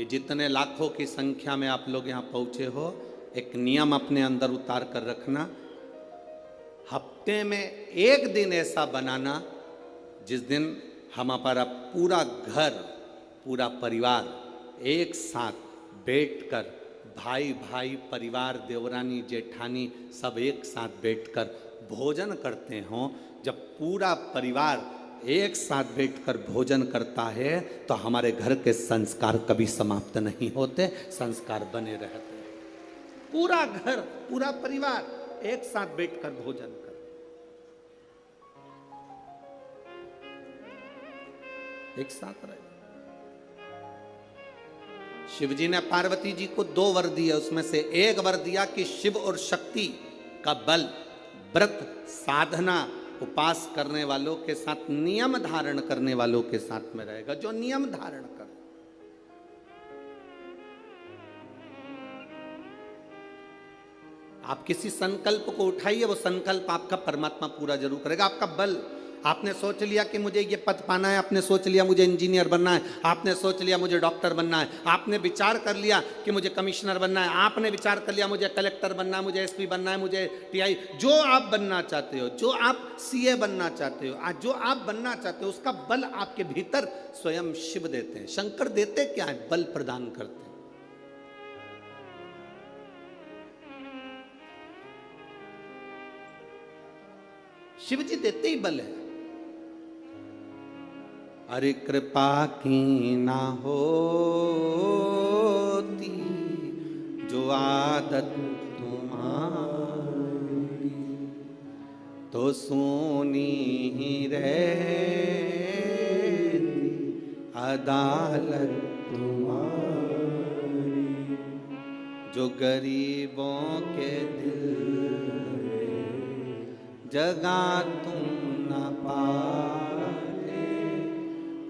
कि जितने लाखों की संख्या में आप लोग यहाँ पहुँचे हो, एक नियम अपने अंदर उतार कर रखना, हफ्ते में एक दिन ऐसा बनाना जिस दिन हमारा पूरा घर, पूरा परिवार एक साथ बैठकर, भाई भाई, परिवार, देवरानी, जेठानी सब एक साथ बैठकर भोजन करते हों। जब पूरा परिवार एक साथ बैठकर भोजन करता है तो हमारे घर के संस्कार कभी समाप्त नहीं होते, संस्कार बने रहते हैं। पूरा घर, पूरा परिवार एक साथ बैठकर भोजन कर, एक साथ रहे। शिव जी ने पार्वती जी को 2 वर दिए, उसमें से एक वर दिया कि शिव और शक्ति का बल व्रत, साधना, उपास करने वालों के साथ, नियम धारण करने वालों के साथ में रहेगा, जो नियम धारण कर। आप किसी संकल्प को उठाइए, वो संकल्प आपका परमात्मा पूरा जरूर करेगा। आपका बल, आपने सोच लिया कि मुझे ये पद पाना है, आपने सोच लिया मुझे इंजीनियर बनना है, आपने सोच लिया मुझे डॉक्टर बनना है, आपने विचार कर लिया कि मुझे कमिश्नर बनना है, आपने विचार कर लिया मुझे कलेक्टर बनना है, मुझे एसपी बनना है, मुझे टीआई, जो आप बनना चाहते हो, जो आप सीए बनना चाहते हो, आज जो आप बनना चाहते हो, उसका बल आपके भीतर स्वयं शिव देते हैं। शंकर देते क्या है? बल प्रदान करते हैं। शिव जी देते ही बल है। अरे कृपा की ना होती जो आदत तुम्हारी, तो सोनी ही रहती अदालत तुम्हारी। जो गरीबों के दिल जगा तुम न पाते,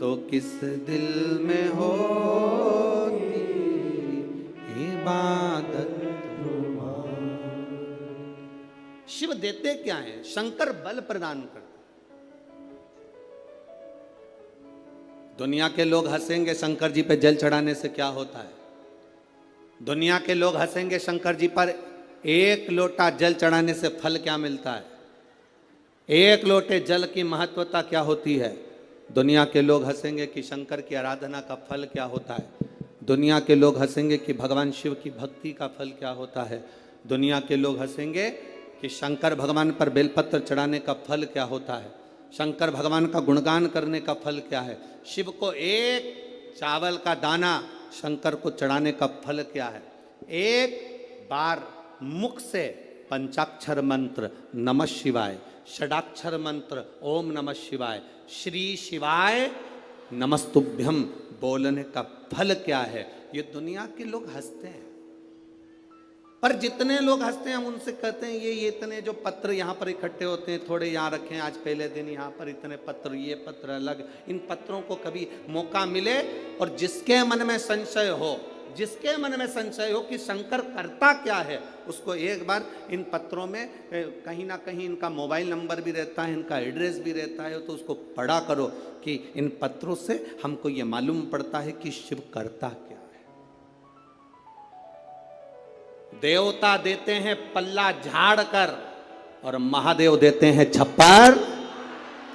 तो किस दिल में होती इबादत तुम्हारी। शिव देते क्या है? शंकर बल प्रदान करते। दुनिया के लोग हंसेंगे शंकर जी पे जल चढ़ाने से क्या होता है? दुनिया के लोग हंसेंगे शंकर जी पर 1 लोटा जल चढ़ाने से फल क्या मिलता है? 1 लोटे जल की महत्वता क्या होती है? दुनिया के लोग हंसेंगे कि शंकर की आराधना का फल क्या होता है। दुनिया के लोग हंसेंगे कि भगवान शिव की भक्ति का फल क्या होता है। दुनिया के लोग हंसेंगे कि शंकर भगवान पर बेलपत्र चढ़ाने का फल क्या होता है। शंकर भगवान का गुणगान करने का फल क्या है। शिव को 1 चावल का दाना शंकर को चढ़ाने का फल क्या है। 1 बार मुख से पंचाक्षर मंत्र नमः शिवाय, षडाक्षर मंत्र ओम नमः शिवाय, श्री शिवाय नमस्तुभ्यम बोलने का फल क्या है। ये दुनिया के लोग हंसते हैं, पर जितने लोग हंसते हैं हम उनसे कहते हैं ये इतने जो पत्र यहाँ पर इकट्ठे होते हैं, थोड़े यहाँ रखें, आज पहले दिन यहाँ पर इतने पत्र, ये पत्र अलग। इन पत्रों को कभी मौका मिले और जिसके मन में संशय हो, जिसके मन में संशय हो कि शंकर करता क्या है, उसको एक बार इन पत्रों में कहीं ना कहीं इनका मोबाइल नंबर भी रहता है, इनका एड्रेस भी रहता है, तो उसको पढ़ा करो कि इन पत्रों से हमको ये मालूम पड़ता है कि शिव करता क्या है। देवता देते हैं पल्ला झाड़ कर और महादेव देते हैं छप्पर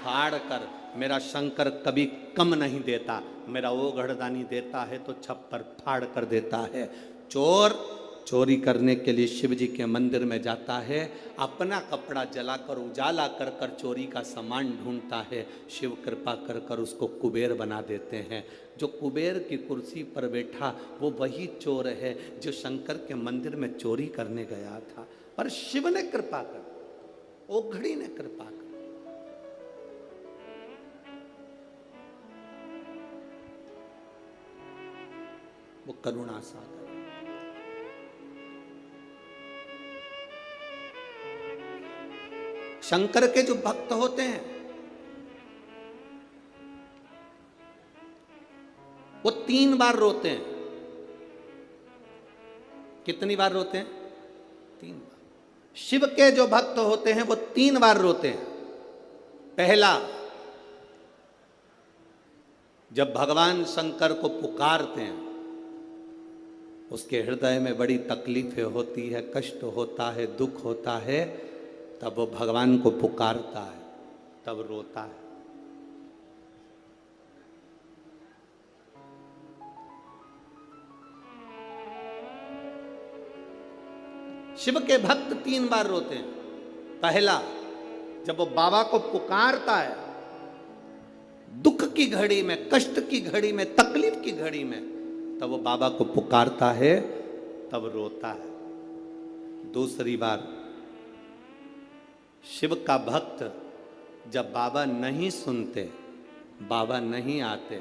फाड़ कर। मेरा शंकर कभी कम नहीं देता, मेरा वो घड़दानी देता है तो छप्पर फाड़ कर देता है। चोर चोरी करने के लिए शिव जी के मंदिर में जाता है, अपना कपड़ा जलाकर उजाला कर कर चोरी का सामान ढूंढता है। शिव कृपा कर कर उसको कुबेर बना देते हैं। जो कुबेर की कुर्सी पर बैठा वो वही चोर है जो शंकर के मंदिर में चोरी करने गया था, पर शिव ने कृपा कर, ओघड़ी ने कृपा कर। वो करुणा सागर। शंकर के जो भक्त होते हैं वो 3 बार रोते हैं। कितनी बार रोते हैं? 3 बार। शिव के जो भक्त होते हैं वो 3 बार रोते हैं। पहला, जब भगवान शंकर को पुकारते हैं उसके हृदय में बड़ी तकलीफें होती है, कष्ट होता है, दुख होता है, तब वो भगवान को पुकारता है, तब रोता है। शिव के भक्त 3 बार रोते हैं। पहला, जब वो बाबा को पुकारता है, दुख की घड़ी में, कष्ट की घड़ी में, तकलीफ की घड़ी में, तब वो बाबा को पुकारता है, तब रोता है। दूसरी बार, शिव का भक्त जब बाबा नहीं सुनते, बाबा नहीं आते,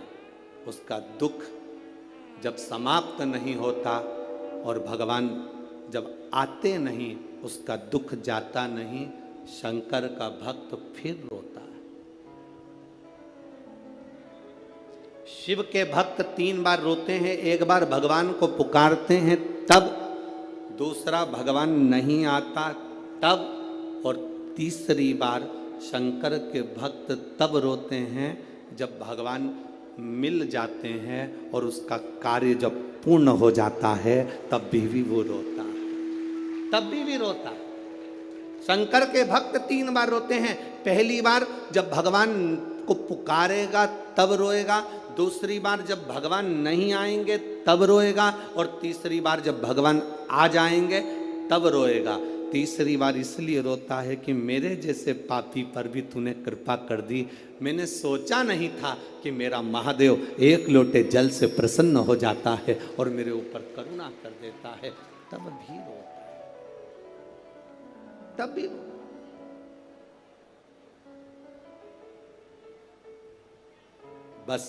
उसका दुख जब समाप्त नहीं होता और भगवान जब आते नहीं, उसका दुख जाता नहीं, शंकर का भक्त फिर रोता है। शिव के भक्त 3 बार रोते हैं। एक बार भगवान को पुकारते हैं तब, दूसरा भगवान नहीं आता तब, और तीसरी बार शंकर के भक्त तब रोते हैं जब भगवान मिल जाते हैं और उसका कार्य जब पूर्ण हो जाता है, तब भी वो रोता है, तब भी रोता है। शंकर के भक्त 3 बार रोते हैं। पहली बार जब भगवान को पुकारेगा तब रोएगा, दूसरी बार जब भगवान नहीं आएंगे तब रोएगा, और तीसरी बार जब भगवान आ जाएंगे तब रोएगा। तीसरी बार इसलिए रोता है कि मेरे जैसे पापी पर भी तूने कृपा कर दी। मैंने सोचा नहीं था कि मेरा महादेव एक लोटे जल से प्रसन्न हो जाता है और मेरे ऊपर करुणा कर देता है, तब भी रोता है, तब भी। बस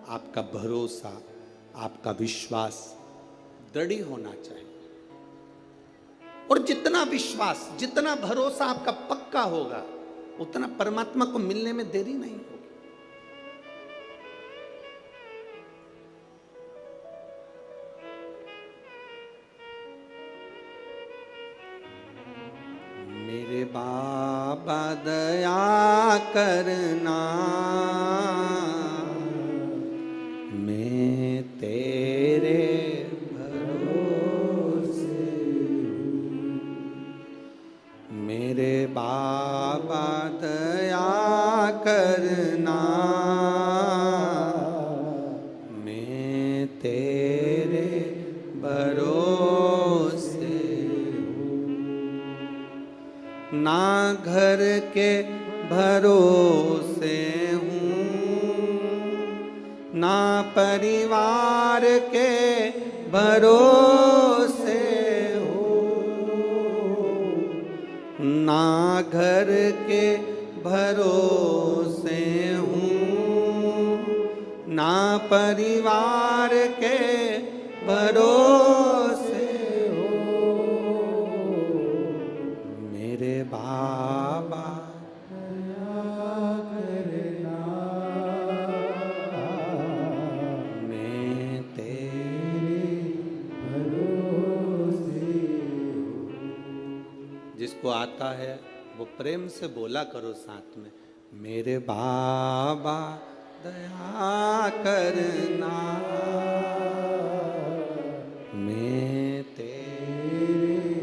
आपका भरोसा, आपका विश्वास दृढ़ होना चाहिए, और जितना विश्वास, जितना भरोसा आपका पक्का होगा, उतना परमात्मा को मिलने में देरी नहीं होगी। मेरे बाबा दया करना, मैं तेरे भरोसे हूँ। मेरे बाबा दया करना, मैं तेरे भरोसे हूँ। ना घर के भरोसे हूँ, ना परिवार के भरोसे हूँ, ना घर के भरोसे हूँ, ना परिवार के भरोसे हूँ। मेरे बाबा जिसको आता है वो प्रेम से बोला करो साथ में, मेरे बाबा दया करना, मैं तेरे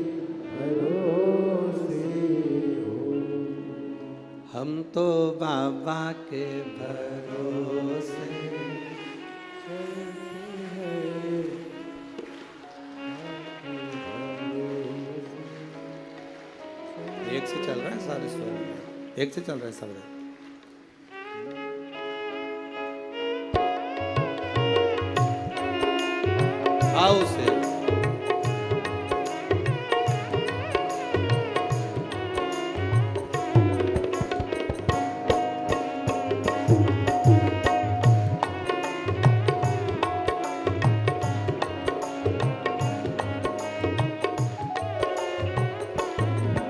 भरोसे हूँ। हम तो बाबा के भरोसे एक से चल रहा है सारे स्वर, एक से चल रहा है सब। आओ से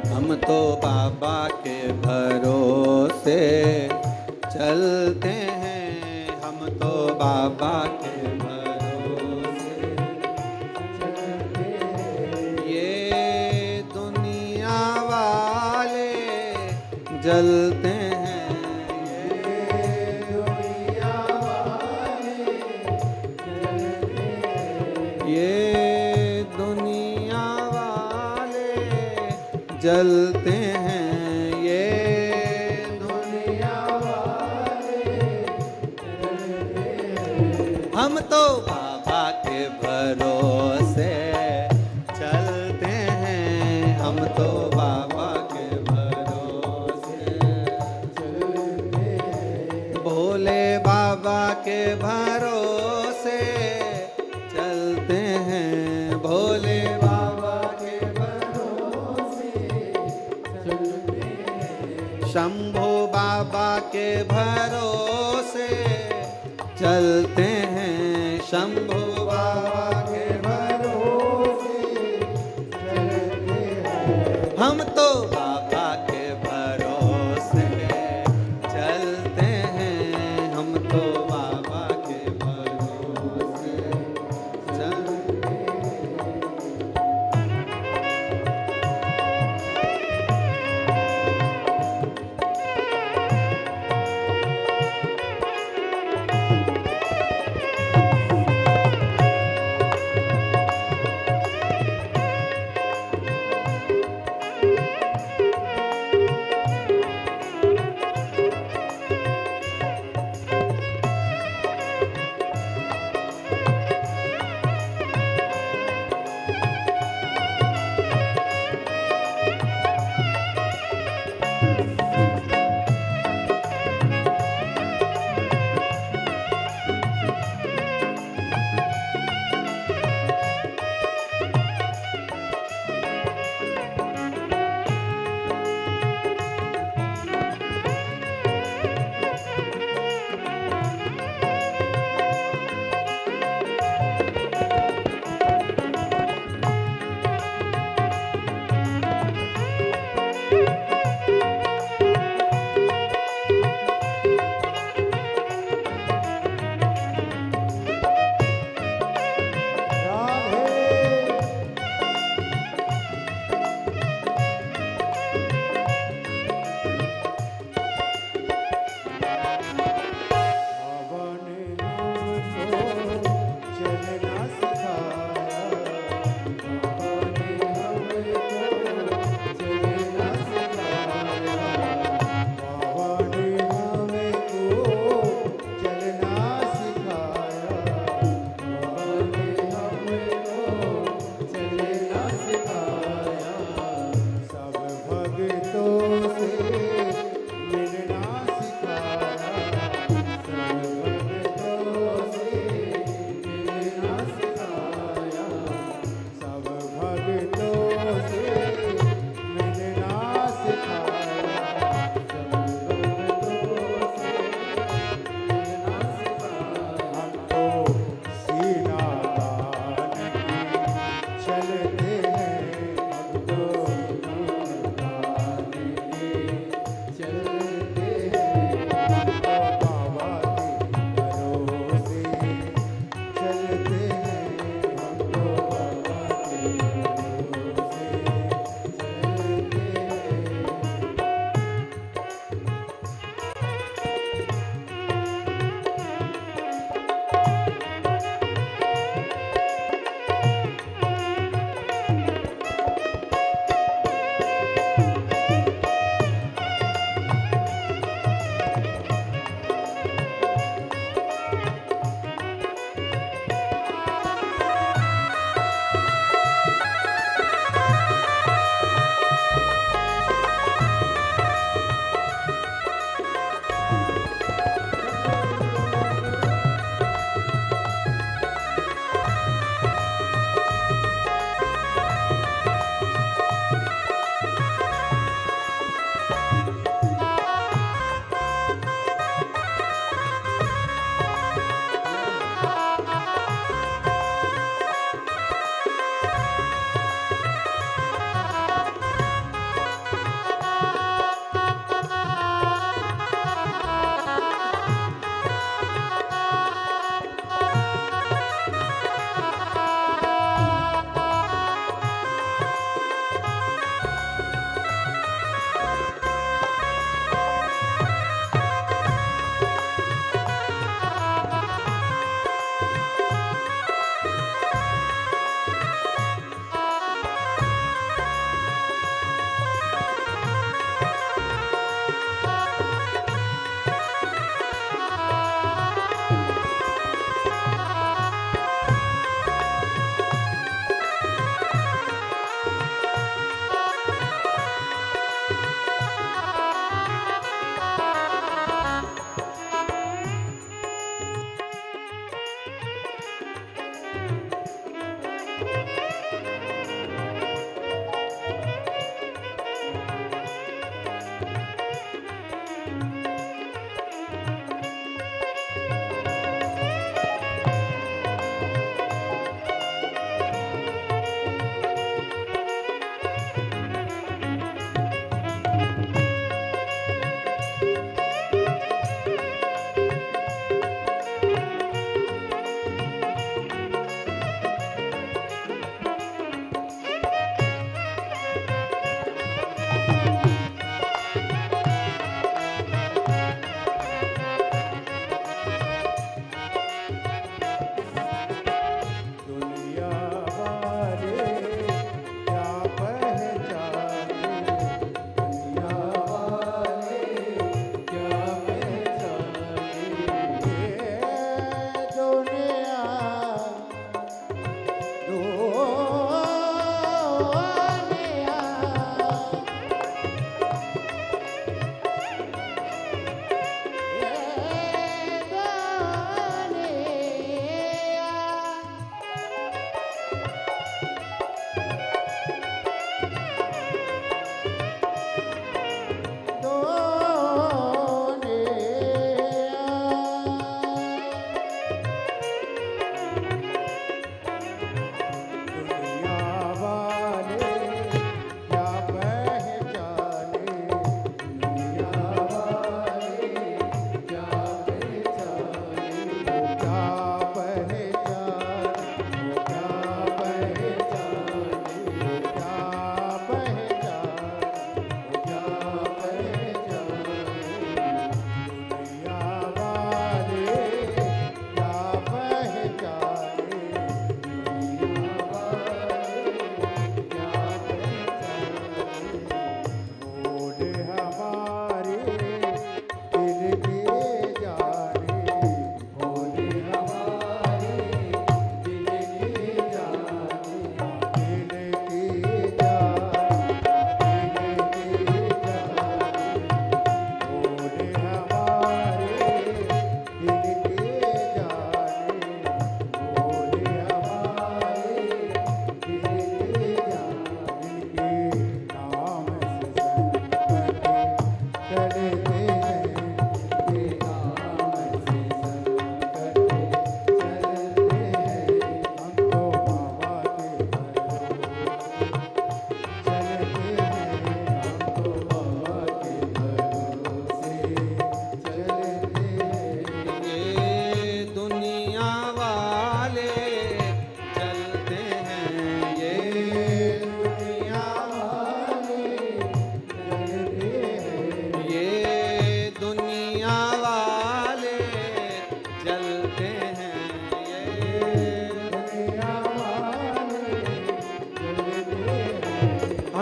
हम तो बाबा के भरोसे चलते हैं, हम तो बाबा के भरोसे चलते हैं। ये दुनिया वाले जलते हैं, ये दुनिया वाले जलते हैं। ये दुनिया वाले जलते हैं, ये दुनिया वाले जलते हैं। हम तो बाबा के भरोसे चलते हैं, हम तो बाबा के भरोसे चलते हैं। भोले बाबा के भरोसे चलते हैं, भोले बाबा के भरोसे चलते हैं। शंभो बाबा के भरोसे चलते हैं, शंभो बाबा के भरोसे चलते हैं। हम तो बाबा के भरोसे चलते हैं, हम तो बाबा के भरोसे चलते हैं।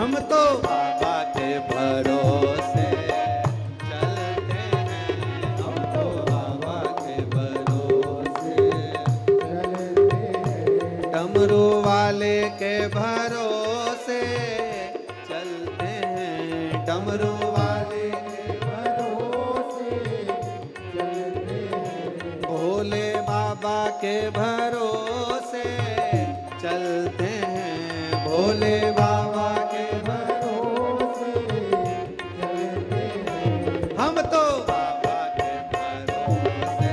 हम तो बाबा के भरोसे चलते हैं, हम तो बाबा के भरोसे चलते हैं, डमरू वाले के भरोसे चलते हैं, डमरू वाले के भरोसे चलते हैं, भोले बाबा के भरोसे चलते हैं, भोले बाबा के भरोसे चलते हैं, हम तो बाबा के भरोसे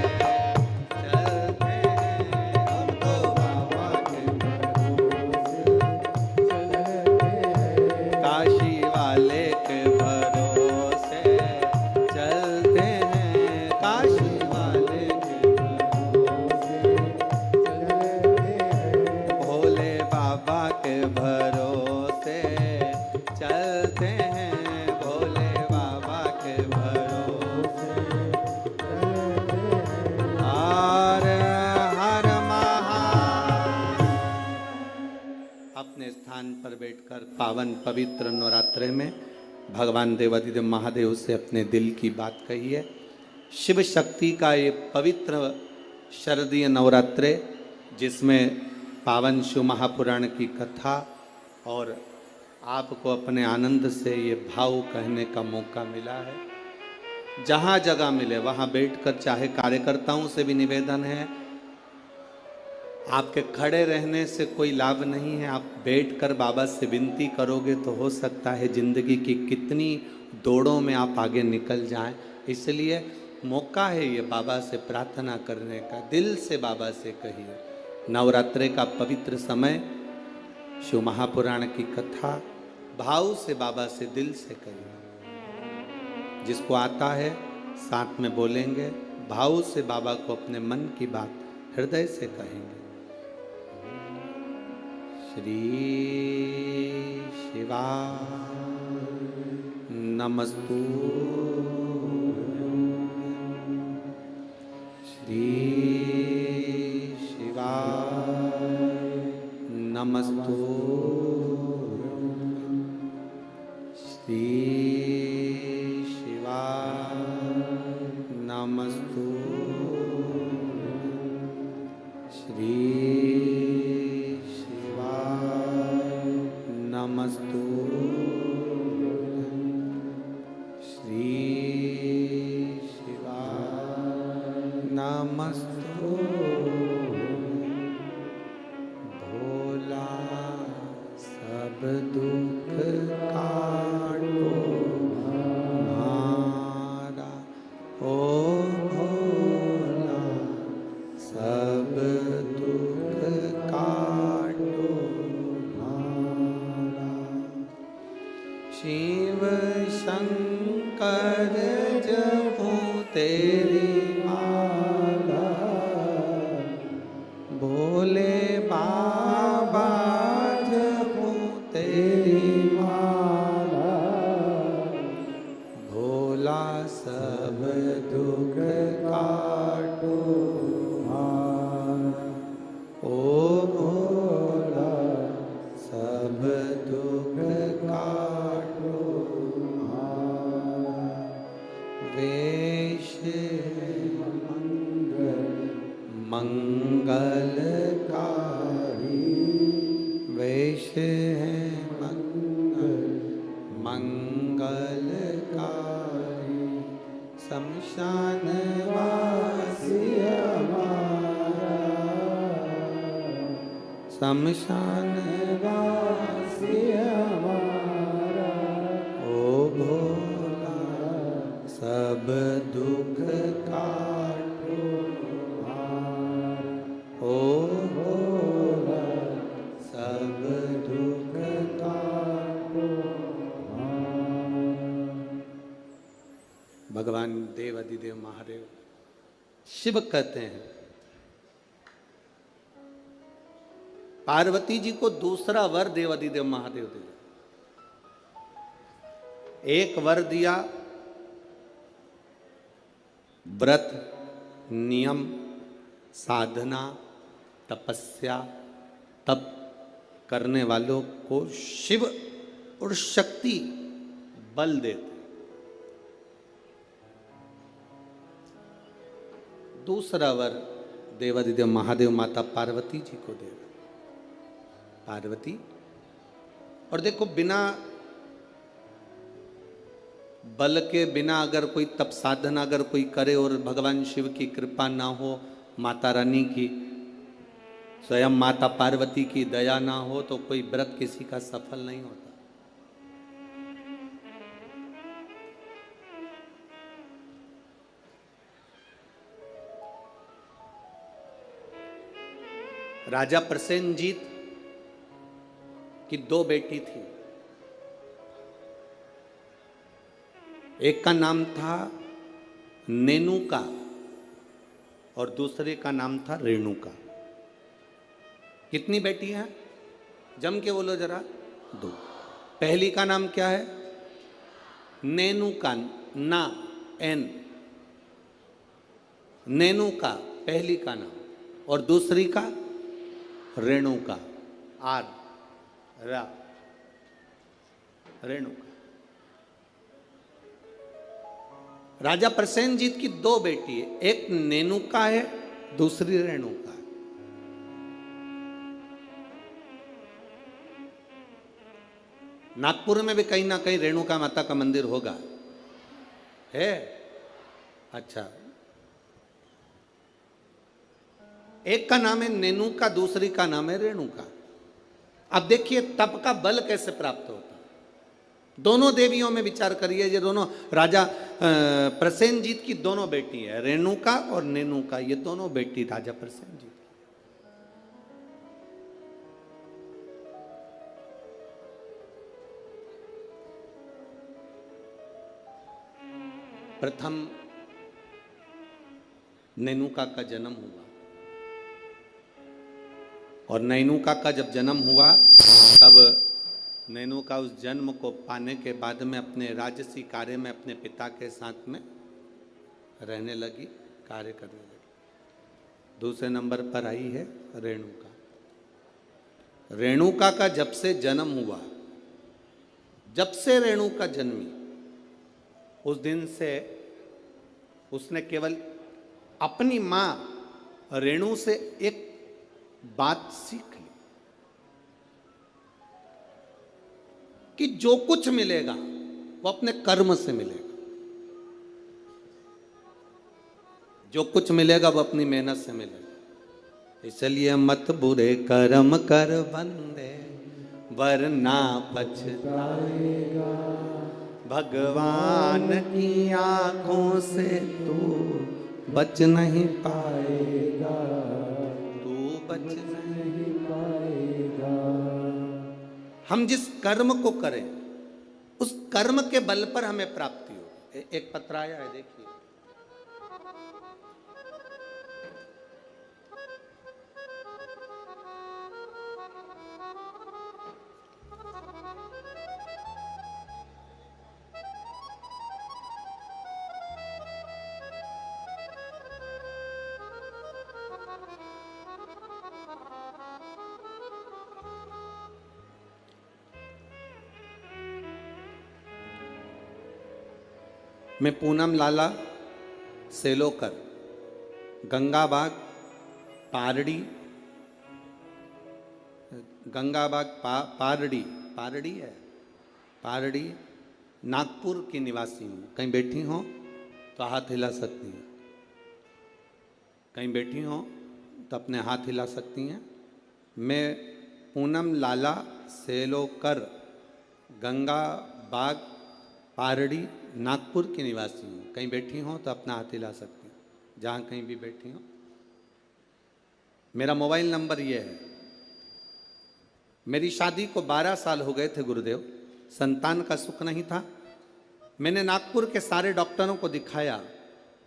चलते हैं, हम तो बाबा के भरोसे चलते हैं, काशी वाले के भरोसे चलते हैं, काशी वाले के भरोसे चलते हैं, भोले बाबा के भरोसे चलते हैं, भोले बाबा के भरोसे चलते हैं, हर हर महादेव। अपने स्थान पर बैठकर पावन पवित्र नवरात्रे में भगवान देवाधिदेव महादेव से अपने दिल की बात कहिए। शिव शक्ति का ये पवित्र शरदीय नवरात्रे, जिसमें पावन शिव महापुराण की कथा और आपको अपने आनंद से ये भाव कहने का मौका मिला है। जहाँ जगह मिले वहाँ बैठकर, चाहे कार्यकर्ताओं से भी निवेदन है, आपके खड़े रहने से कोई लाभ नहीं है, आप बैठकर बाबा से विनती करोगे तो हो सकता है जिंदगी की कितनी दौड़ों में आप आगे निकल जाएं। इसलिए मौका है ये बाबा से प्रार्थना करने का, दिल से बाबा से कहिए। नवरात्रे का पवित्र समय, शिव महापुराण की कथा, भाव से बाबा से दिल से कहिए। जिसको आता है साथ में बोलेंगे, भाव से बाबा को अपने मन की बात हृदय से कहेंगे। श्री शिवा नमस्तु, श्री नमस्तु, श्री शिवाय नमस्तु, श्री शिवाय नमस्तु, श्री शिवाय नमस्तु। सब दुख काटो हमारा, ओ भोला, सब दुख काटो हमारा। शिव शंकर जपो तेरी माला, भोले बाबा तेरी माला, भोला सब दुख काटो हमारा, ओ भोला सब दुख काटो हमारा। वेश मंगलकारी, वेश है मंगलकारी, शमशान वासी हमारा, शमशान वासी हमारा, ओ भोला सब दुख काटो हमारा, ओ भोला सब दुख काटो हमारा। भगवान देव अधिदेव महादेव शिव कहते हैं, पार्वती जी को दूसरा वर देव अधिदेव महादेव दे। एक वर दिया व्रत, नियम, साधना, तपस्या, तप करने वालों को शिव और शक्ति बल देते। दूसरा वर देवादिदेव महादेव माता पार्वती जी को देगा। पार्वती, और देखो बिना बल के, बिना अगर कोई तप साधना अगर कोई करे और भगवान शिव की कृपा ना हो, माता रानी की, स्वयं माता पार्वती की दया ना हो, तो कोई व्रत किसी का सफल नहीं होता। राजा प्रसेनजीत की दो बेटी थी। एक का नाम था नेनुका और दूसरे का नाम था रेणुका। कितनी बेटी हैं? जम के बोलो जरा। दो। पहली का नाम क्या है? नेनुका, ना एन, नेनुका पहली का नाम, और दूसरी का रेणुका, आर रा, रेणुका। राजा प्रसेनजीत की दो बेटी है, एक नेनुका है, दूसरी रेणुका है। नागपुर में भी कहीं ना कहीं रेणुका माता का मंदिर होगा, है? अच्छा, एक का नाम है नेनुका, दूसरी का नाम है रेणुका। अब देखिए तप का बल कैसे प्राप्त होता है। दोनों देवियों में विचार करिए, ये दोनों राजा प्रसेनजीत की दोनों बेटी है, रेणुका और नेनुका, ये दोनों बेटी राजा प्रसेनजीत। प्रथम नेनुका का जन्म हुआ, और नेनुका का जब जन्म हुआ तब नेनुका उस जन्म को पाने के बाद में अपने राजसी कार्य में अपने पिता के साथ में रहने लगी, कार्य करने लगी। दूसरे नंबर पर आई है रेणुका। रेणुका का जब से जन्म हुआ, जब से रेणुका जन्मी, उस दिन से उसने केवल अपनी मां रेणु से एक बात सीख ली कि जो कुछ मिलेगा वो अपने कर्म से मिलेगा। जो कुछ मिलेगा वो अपनी मेहनत से मिलेगा। इसलिए मत बुरे कर्म कर बंदे, वरना पछताएगा। भगवान की आंखों से तू बच नहीं पाएगा, तू बच नहीं पाएगा। हम जिस कर्म को करें उस कर्म के बल पर हमें प्राप्ति हो। एक पत्र आया है, देखिए। मैं पूनम लाला सेलोकर, गंगाबाग पारड़ी, गंगाबाग पारड़ी है, पारड़ी नागपुर की निवासी हूँ। कहीं बैठी हो तो हाथ हिला सकती हैं, कहीं बैठी हो तो अपने हाथ हिला सकती हैं। मैं पूनम लाला सेलोकर, गंगाबाग पारड़ी नागपुर की निवासी हूँ। कहीं बैठी हो तो अपना हाथ हिला सकती हैं, जहाँ कहीं भी बैठी हो। मेरा मोबाइल नंबर ये है। मेरी शादी को 12 साल हो गए थे गुरुदेव, संतान का सुख नहीं था। मैंने नागपुर के सारे डॉक्टरों को दिखाया,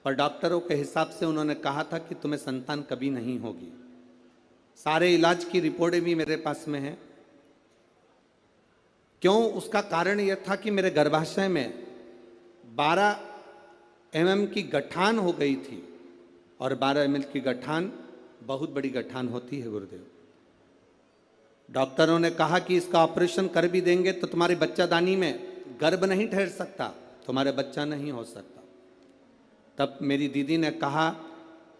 पर डॉक्टरों के हिसाब से उन्होंने कहा था कि तुम्हें संतान कभी नहीं होगी। सारे इलाज की रिपोर्टें भी मेरे पास में है। क्यों? उसका कारण यह था कि मेरे गर्भाशय में 12 mm की गठान हो गई थी, और 12 mm की गठान बहुत बड़ी गठान होती है गुरुदेव। डॉक्टरों ने कहा कि इसका ऑपरेशन कर भी देंगे तो तुम्हारी बच्चादानी में गर्भ नहीं ठहर सकता, तुम्हारे बच्चा नहीं हो सकता। तब मेरी दीदी ने कहा,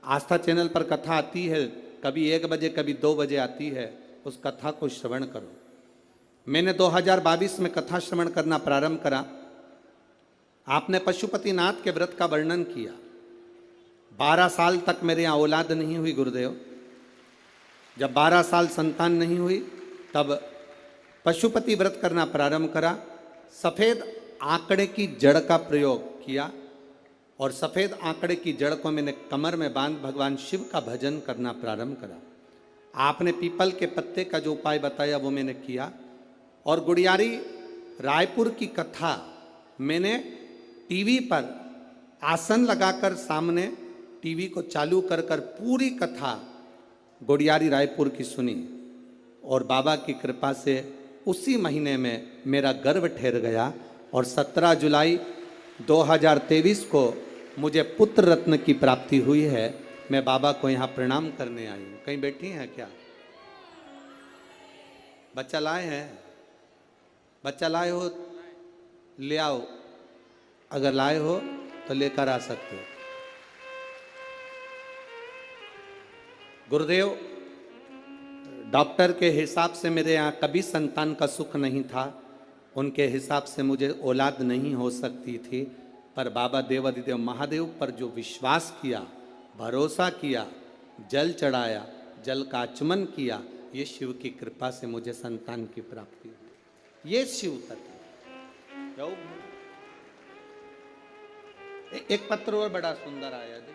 आस्था चैनल पर कथा आती है, कभी 1 बजे कभी 2 बजे आती है, उस कथा को श्रवण करो। मैंने 2022 में कथा श्रवण करना प्रारंभ करा। आपने पशुपतिनाथ के व्रत का वर्णन किया। 12 साल तक मेरे यहाँ औलाद नहीं हुई गुरुदेव। जब 12 साल संतान नहीं हुई तब पशुपति व्रत करना प्रारंभ करा। सफ़ेद आंकड़े की जड़ का प्रयोग किया और सफ़ेद आंकड़े की जड़ को मैंने कमर में बांध भगवान शिव का भजन करना प्रारंभ करा। आपने पीपल के पत्ते का जो उपाय बताया वो मैंने किया। और गुड़ियारी रायपुर की कथा मैंने टीवी पर आसन लगाकर सामने टीवी को चालू कर पूरी कथा गुड़ियारी रायपुर की सुनी और बाबा की कृपा से उसी महीने में मेरा गर्भ ठहर गया और 17 जुलाई 2023 को मुझे पुत्र रत्न की प्राप्ति हुई है। मैं बाबा को यहाँ प्रणाम करने आई हूँ। कहीं बैठी हैं क्या? बच्चा लाए हैं? बच्चा लाए हो ले आओ, अगर लाए हो तो लेकर आ सकते हो। गुरुदेव, डॉक्टर के हिसाब से मेरे यहाँ कभी संतान का सुख नहीं था। उनके हिसाब से मुझे औलाद नहीं हो सकती थी, पर बाबा देवाधिदेव महादेव पर जो विश्वास किया, भरोसा किया, जल चढ़ाया, जल का आचमन किया, ये शिव की कृपा से मुझे संतान की प्राप्ति हुई। ये शिव तत्व। एक पत्र और बड़ा सुंदर आया, देखिए।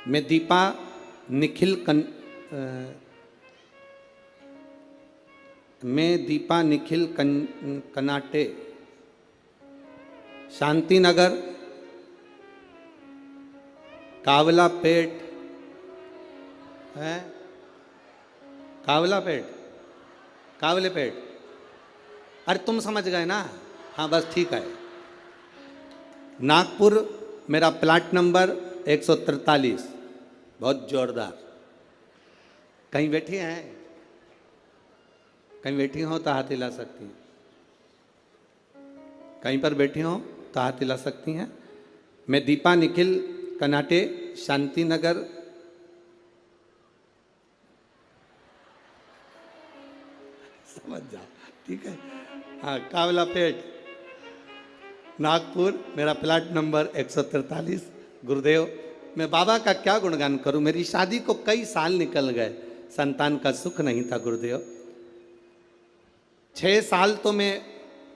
मैं दीपा निखिल कनाटे, शांति नगर, कावलापेट है, कावलेपेट। अरे तुम समझ गए ना? हाँ बस ठीक है। नागपुर मेरा प्लाट नंबर 143। बहुत जोरदार। कहीं बैठी हैं? कहीं बैठी हो तो हाथ हिला सकती हैं। कहीं पर बैठी हो तो हाथ हिला सकती हैं। मैं दीपा निखिल कनाटे, शांति नगर, समझ जाओ, ठीक है। हाँ, कावलापेट, नागपुर, मेरा प्लाट नंबर 143। गुरुदेव, मैं बाबा का क्या गुणगान करूं? मेरी शादी को कई साल निकल गए, संतान का सुख नहीं था गुरुदेव। 6 साल तो मैं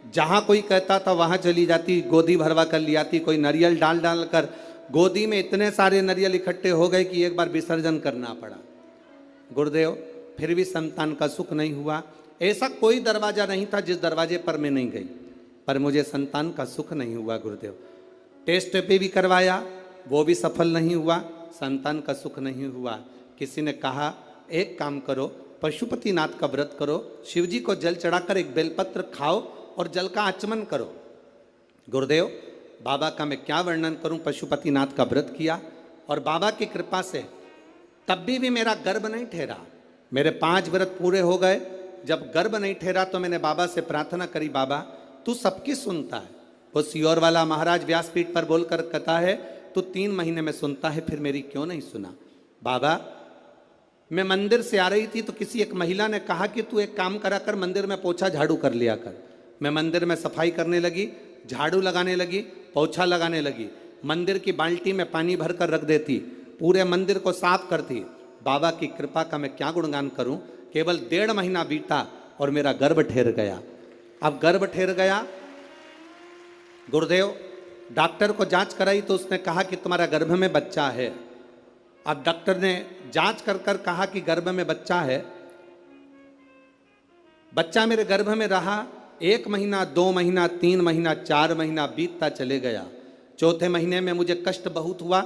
जहां कोई कहता था वहां चली जाती, गोदी भरवा कर ले आती। कोई नारियल डाल डाल कर गोदी में इतने सारे नारियल इकट्ठे हो गए कि एक बार विसर्जन करना पड़ा गुरुदेव। फिर भी संतान का सुख नहीं हुआ। ऐसा कोई दरवाजा नहीं था जिस दरवाजे पर मैं नहीं गई, पर मुझे संतान का सुख नहीं हुआ गुरुदेव। टेस्ट पे भी करवाया, वो भी सफल नहीं हुआ, संतान का सुख नहीं हुआ। किसी ने कहा एक काम करो, पशुपतिनाथ का व्रत करो, शिवजी को जल चढ़ाकर एक बेलपत्र खाओ और जल का आचमन करो। गुरुदेव, बाबा का मैं क्या वर्णन करूं। पशुपतिनाथ का व्रत किया और बाबा की कृपा से तब भी मेरा गर्भ नहीं ठहरा। मेरे 5 व्रत पूरे हो गए। जब गर्भ नहीं ठहरा तो मैंने बाबा से प्रार्थना करी, बाबा तू सबकी सुनता है। वो सियोर वाला महाराज व्यासपीठ पर बोलकर कहता है तू 3 महीने में सुनता है, फिर मेरी क्यों नहीं सुना? बाबा, मैं मंदिर से आ रही थी तो किसी एक महिला ने कहा कि तू एक काम करा कर, मंदिर में पोछा झाड़ू कर लिया कर। मैं मंदिर में सफाई करने लगी, झाड़ू लगाने लगी, पोछा लगाने लगी। मंदिर की बाल्टी में पानी भरकर रख देती, पूरे मंदिर को साफ करती। बाबा की कृपा का मैं क्या गुणगान करूं। केवल 1.5 महीना बीता और मेरा गर्भ ठहर गया। अब गर्भ ठहर गया गुरुदेव, डॉक्टर को जांच कराई तो उसने कहा कि तुम्हारा गर्भ में बच्चा है। अब डॉक्टर ने जांच कर कर कहा कि गर्भ में बच्चा है। बच्चा मेरे गर्भ में रहा। 1 महीना, 2 महीना, 3 महीना, 4 महीना बीतता चले गया। 4थे महीने में मुझे कष्ट बहुत हुआ।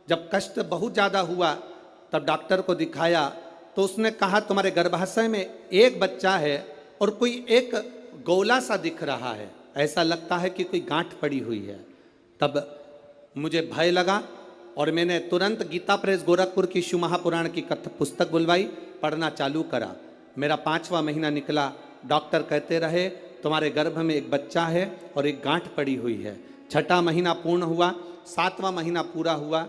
जब कष्ट बहुत ज़्यादा हुआ तब डॉक्टर को दिखाया तो उसने कहा तुम्हारे गर्भाशय में एक बच्चा है और कोई एक गोला सा दिख रहा है, ऐसा लगता है कि कोई गांठ पड़ी हुई है। तब मुझे भय लगा और मैंने तुरंत गीता प्रेस गोरखपुर की शिव महापुराण की पुस्तक बुलवाई, पढ़ना चालू करा। मेरा 5वां महीना निकला। डॉक्टर कहते रहे तुम्हारे गर्भ में एक बच्चा है और एक गांठ पड़ी हुई है। 6वां महीना पूर्ण हुआ, 7वां महीना पूरा हुआ,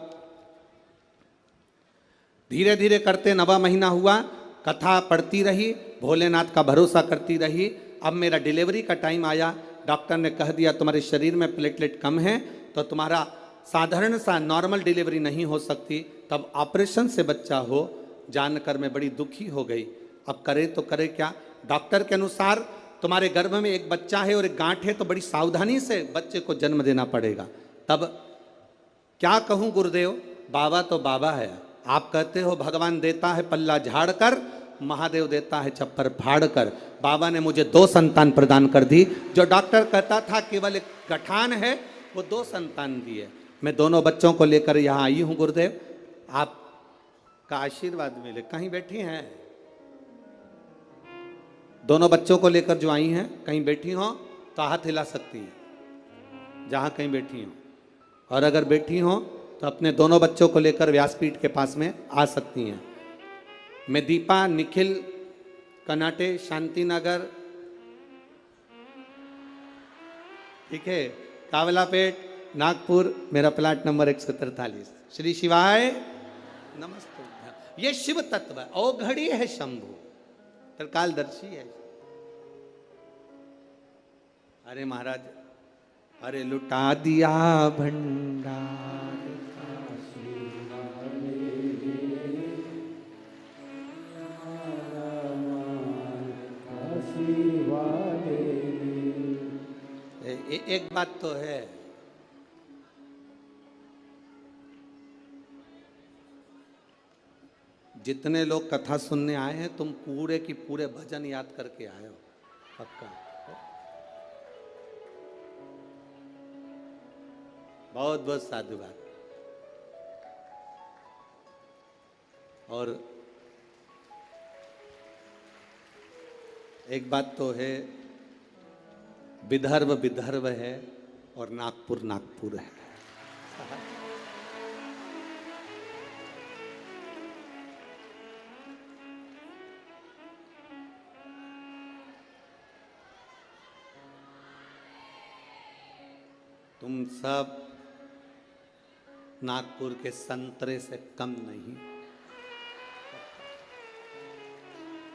धीरे धीरे करते 9वां महीना हुआ, कथा पढ़ती रही, भोलेनाथ का भरोसा करती रही। अब मेरा डिलीवरी का टाइम आया। डॉक्टर ने कह दिया तुम्हारे शरीर में प्लेटलेट कम है तो तुम्हारा साधारण सा नॉर्मल डिलीवरी नहीं हो सकती, तब ऑपरेशन से बच्चा हो। जानकर मैं बड़ी दुखी हो गई। अब करे तो करे क्या। डॉक्टर के अनुसार तुम्हारे गर्भ में एक बच्चा है और एक गांठ है, तो बड़ी सावधानी से बच्चे को जन्म देना पड़ेगा। तब क्या कहूँ गुरुदेव, बाबा तो बाबा है। आप कहते हो भगवान देता है पल्ला झाड़ कर, महादेव देता है छप्पर फाड़ कर। बाबा ने मुझे 2 संतान प्रदान कर दी। जो डॉक्टर कहता था केवल एक गठान है, वो 2 संतान दिए। मैं दोनों बच्चों को लेकर यहाँ आई हूँ गुरुदेव, आपका आशीर्वाद मिले। कहीं बैठी हैं दोनों बच्चों को लेकर जो आई हैं, कहीं बैठी हो तो हाथ हिला सकती हैं जहाँ कहीं बैठी हो, और अगर बैठी हो तो अपने दोनों बच्चों को लेकर व्यासपीठ के पास में आ सकती हैं। मैं दीपा, निखिल, कनाटे, शांतिनगर, ठीक है, कावलापेट, नागपुर, मेरा प्लाट नंबर 143। श्री शिवाय नमस्ते। ये शिव तत्व है, औघड़ी है शंभु, त्रिकालदर्शी है। अरे महाराज, अरे लुटा दिया भंडार, एक बात तो है, जितने लोग कथा सुनने आए हैं तुम पूरे की पूरे भजन याद करके आए हो, पक्का। बहुत बहुत साधुवाद। और एक बात तो है, विदर्भ विदर्भ है और नागपुर नागपुर है। तुम सब नागपुर के संतरे से कम नहीं,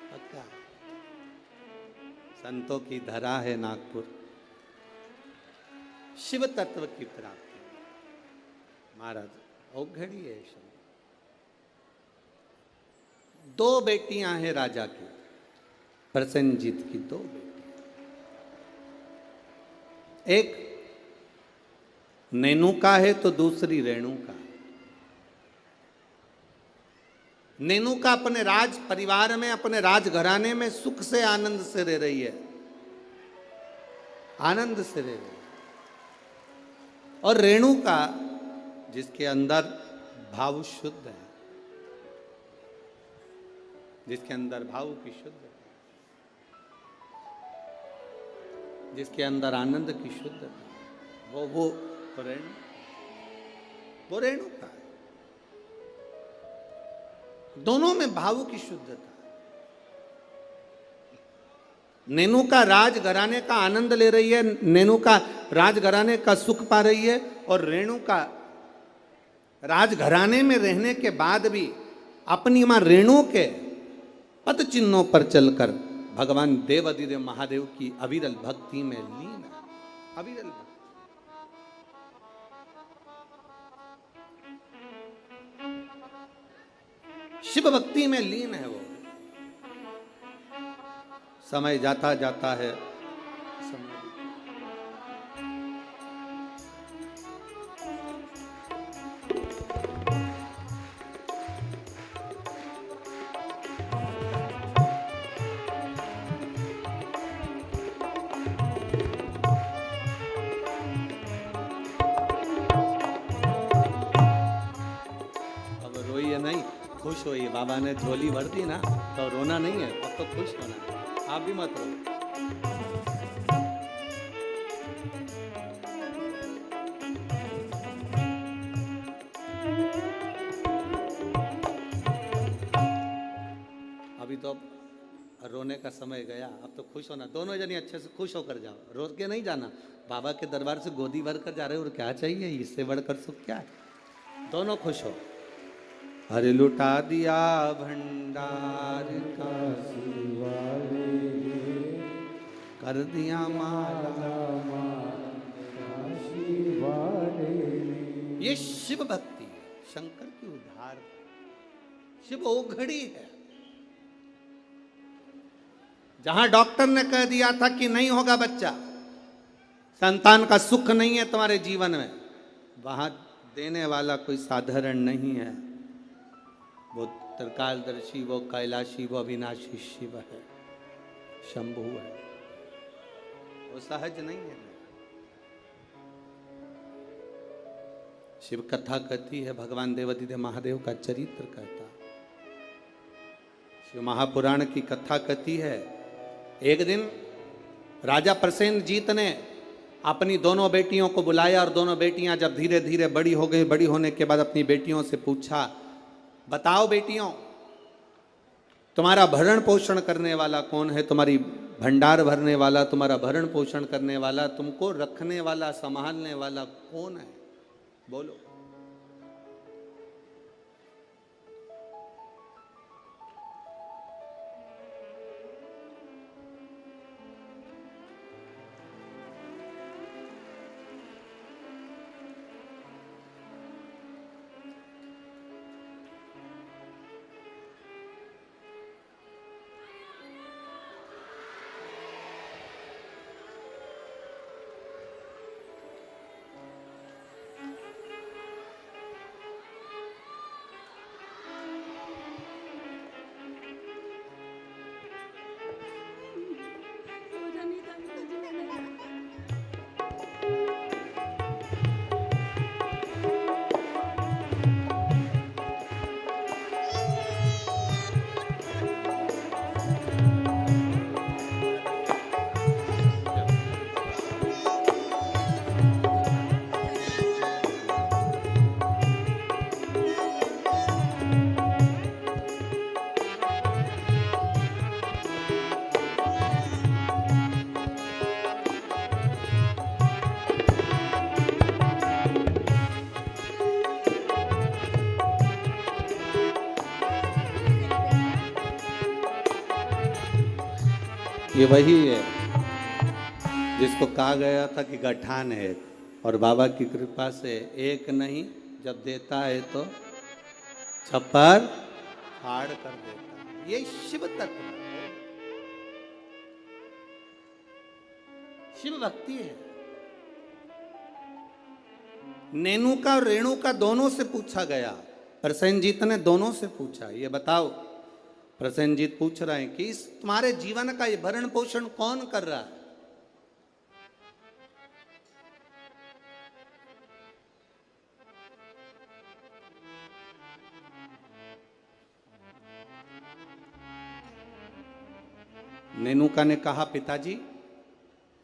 पक्का। संतों की धरा है नागपुर, शिव तत्व की प्राप्ति। महाराज औघड़ी है। 2 बेटियां हैं राजा की, प्रसेनजीत की 2 बेटियां। एक नेनुका है तो दूसरी रेणुका। नेनुका अपने राज परिवार में, अपने राजघराने में सुख से आनंद से रह रही है, आनंद से रह रही है। और रेणुका जिसके अंदर भाव शुद्ध है, जिसके अंदर भाव की शुद्धता, जिसके अंदर आनंद की शुद्धता, वो रेणुका है। दोनों में भाव की शुद्धता। नेनुका राजघराने का आनंद ले रही है, नेनुका राजघराने का सुख पा रही है, और रेणुका राजघराने में रहने के बाद भी अपनी मां रेणु के पद चिन्हों पर चलकर भगवान देवाधिदेव महादेव की अविरल भक्ति में लीन है। अविरल भक्ति, शिव भक्ति में लीन है वो। समय जाता जाता है, खुश खुश होइए, बाबा ने झोली भर दी ना, तो रोना नहीं है, अब तो खुश होना है। आप भी मत रो। अभी तो रोने का समय गया, अब तो खुश होना। दोनों जने अच्छे से खुश होकर जाओ, रो के नहीं जाना। बाबा के दरबार से गोदी भर कर जा रहे हो, और क्या चाहिए, इससे बढ़कर सुख क्या है। दोनों खुश हो। हरे लुटा दिया भंडार का वाले, कर दिया माला वाले। ये शिव भक्ति है, शंकर की उद्धार। शिव ओघड़ी है। जहां डॉक्टर ने कह दिया था कि नहीं होगा बच्चा, संतान का सुख नहीं है तुम्हारे जीवन में, वहां देने वाला कोई साधारण नहीं है। वो त्रिकालदर्शी, वो कैलाशी, वो अविनाशी शिव है, शंभु है। वो सहज नहीं है। शिव कथा कहती है, भगवान देवादिदेव महादेव का चरित्र कहता। शिव महापुराण की कथा कहती है, एक दिन राजा प्रसेनजीत ने अपनी दोनों बेटियों को बुलाया, और दोनों बेटियां जब धीरे धीरे बड़ी हो गई, बड़ी होने के बाद अपनी बेटियों से पूछा, बताओ बेटियों, तुम्हारा भरण पोषण करने वाला कौन है, तुम्हारी भंडार भरने वाला, तुम्हारा भरण पोषण करने वाला, तुमको रखने वाला, संभालने वाला कौन है, बोलो। ये वही है जिसको कहा गया था कि गठान है, और बाबा की कृपा से एक नहीं, जब देता है तो छप्पर फाड़ कर देता है। ये शिव तत्व, शिव भक्ति है। नेनुका और रेणुका दोनों से पूछा गया, प्रसेनजीत ने दोनों से पूछा, ये बताओ। प्रसेनजीत पूछ रहे हैं कि इस तुम्हारे जीवन का ये भरण पोषण कौन कर रहा है। नेनुका ने कहा, पिताजी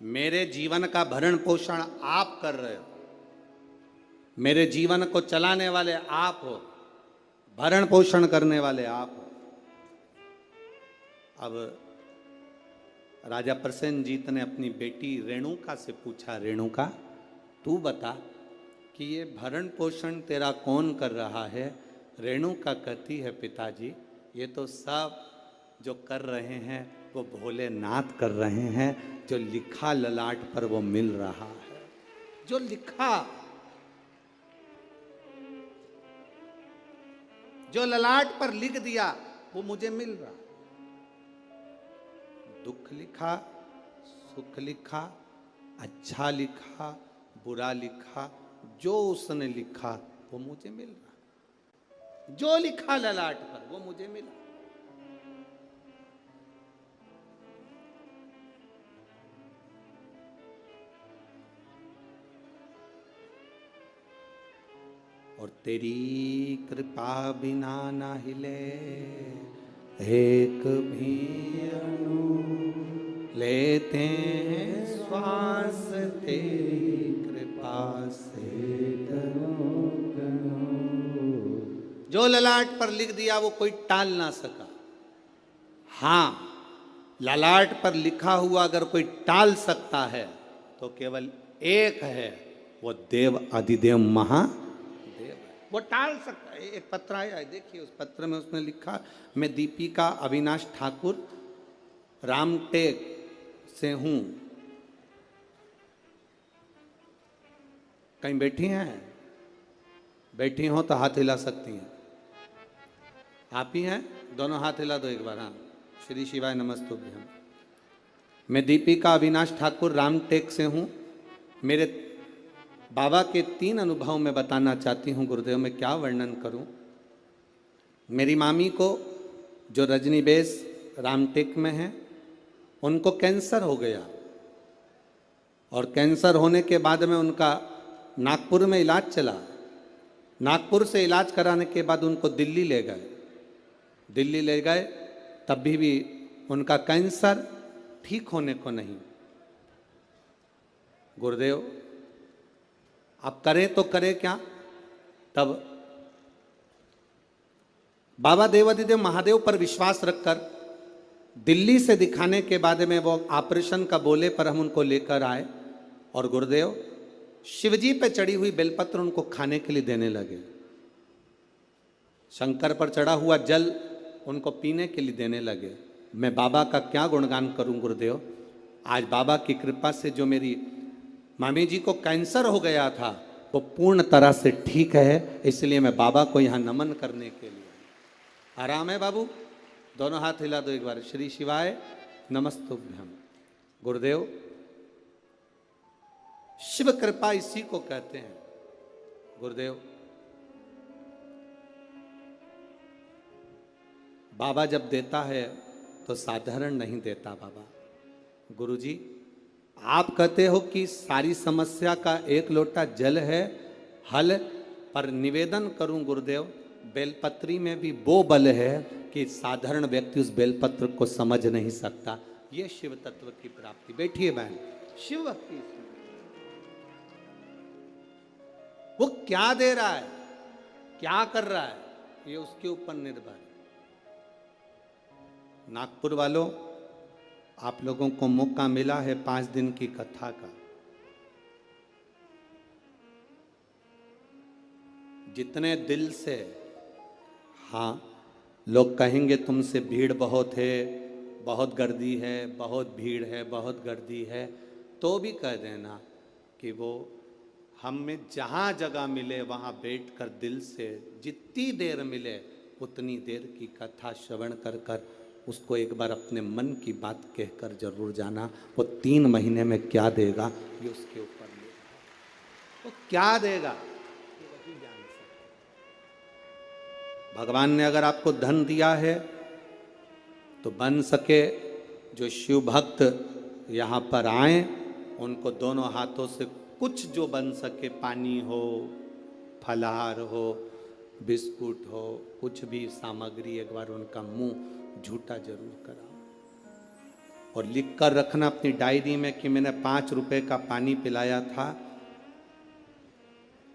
मेरे जीवन का भरण पोषण आप कर रहे हो, मेरे जीवन को चलाने वाले आप हो, भरण पोषण करने वाले आप हो। अब राजा प्रसेनजीत ने अपनी बेटी रेणुका से पूछा, रेणुका तू बता कि ये भरण पोषण तेरा कौन कर रहा है। रेणुका कहती है, पिताजी ये तो सब जो कर रहे हैं वो भोलेनाथ कर रहे हैं, जो लिखा ललाट पर वो मिल रहा है, जो लिखा, जो ललाट पर लिख दिया वो मुझे मिल रहा। दुख लिखा, सुख लिखा, अच्छा लिखा, बुरा लिखा, जो उसने लिखा वो मुझे मिल रहा। जो लिखा ललाट पर वो मुझे मिला। और तेरी कृपा बिना ना हिले एक भी अणु, लेते हैं श्वास तेरी कृपा से करो करो। जो ललाट पर लिख दिया वो कोई टाल ना सका। हाँ, ललाट पर लिखा हुआ अगर कोई टाल सकता है तो केवल एक है, वो देव अधिदेव महादेव है, वो टाल सकता है। एक पत्र आया है, देखिए उस पत्र में उसने लिखा, मैं दीपिका अविनाश ठाकुर रामटेक से हूं। कहीं बैठी हैं? बैठी हो तो हाथ हिला सकती हैं। आप ही हैं? दोनों हाथ हिला दो एक बार। हाँ, श्री शिवाय नमस्तुभ्यम। मैं दीपिका अविनाश ठाकुर रामटेक से हूँ। मेरे बाबा के 3 अनुभव मैं बताना चाहती हूँ गुरुदेव, मैं क्या वर्णन करूँ। मेरी मामी को जो रजनी बेस रामटेक में है, उनको कैंसर हो गया और कैंसर होने के बाद में उनका नागपुर में इलाज चला। नागपुर से इलाज कराने के बाद उनको दिल्ली ले गए। दिल्ली ले गए तब भी उनका कैंसर ठीक होने को नहीं। गुरुदेव अब करें तो करें क्या। तब बाबा देवाधिदेव महादेव पर विश्वास रखकर दिल्ली से दिखाने के बाद में वो ऑपरेशन का बोले पर हम उनको लेकर आए और गुरुदेव शिवजी पे चढ़ी हुई बेलपत्र उनको खाने के लिए देने लगे। शंकर पर चढ़ा हुआ जल उनको पीने के लिए देने लगे। मैं बाबा का क्या गुणगान करूं गुरुदेव। आज बाबा की कृपा से जो मेरी मामी जी को कैंसर हो गया था वो पूर्ण तरह से ठीक है, इसलिए मैं बाबा को यहाँ नमन करने के लिए। आराम है बाबू? दोनों हाथ हिला दो एक बार। श्री शिवाय नमस्तुभ्यम। गुरुदेव शिव कृपा इसी को कहते हैं गुरुदेव। बाबा जब देता है तो साधारण नहीं देता बाबा। गुरुजी आप कहते हो कि सारी समस्या का एक लोटा जल है हल, पर निवेदन करूं गुरुदेव, बेलपत्री में भी वो बल है कि साधारण व्यक्ति उस बेलपत्र को समझ नहीं सकता। ये शिव तत्व की प्राप्ति। बैठिए बहन। शिव भक्ति वो क्या दे रहा है, क्या कर रहा है, ये उसके ऊपर निर्भर है। नागपुर वालों, आप लोगों को मौका मिला है 5 दिन की कथा का। जितने दिल से, हाँ लोग कहेंगे तुमसे भीड़ बहुत है, बहुत गर्दी है, बहुत भीड़ है, बहुत गर्दी है, तो भी कह देना कि वो हमें जहाँ जगह मिले वहाँ बैठकर दिल से जितनी देर मिले उतनी देर की कथा श्रवण कर कर उसको एक बार अपने मन की बात कहकर जरूर जाना। वो 3 महीने में क्या देगा ये उसके ऊपर निर्भर। वो क्या देगा ये वही जान सकता। भगवान ने अगर आपको धन दिया है तो बन सके जो शिव भक्त यहाँ पर आए उनको दोनों हाथों से कुछ जो बन सके, पानी हो, फलाहार हो, बिस्कुट हो, कुछ भी सामग्री, एक बार उनका मुंह झूठा जरूर कराओ और लिख कर रखना अपनी डायरी में कि मैंने 5 रुपए का पानी पिलाया था।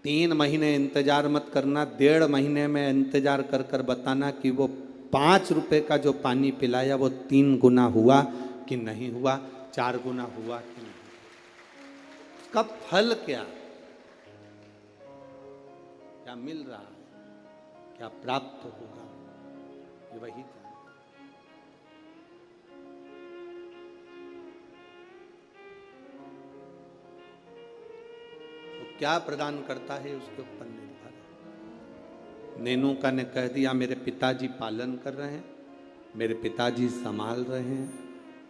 3 महीने इंतजार मत करना, 1.5 महीने में इंतजार कर कर बताना कि वो 5 रुपए का जो पानी पिलाया वो 3 गुना हुआ कि नहीं हुआ, 4 गुना हुआ कि नहीं। उसका फल क्या क्या मिल रहा है, क्या प्राप्त होगा, ये वही था। क्या प्रदान करता है उसके ऊपर निर्भर है। नेनुका ने कह दिया मेरे पिताजी पालन कर रहे हैं, मेरे पिताजी संभाल रहे हैं,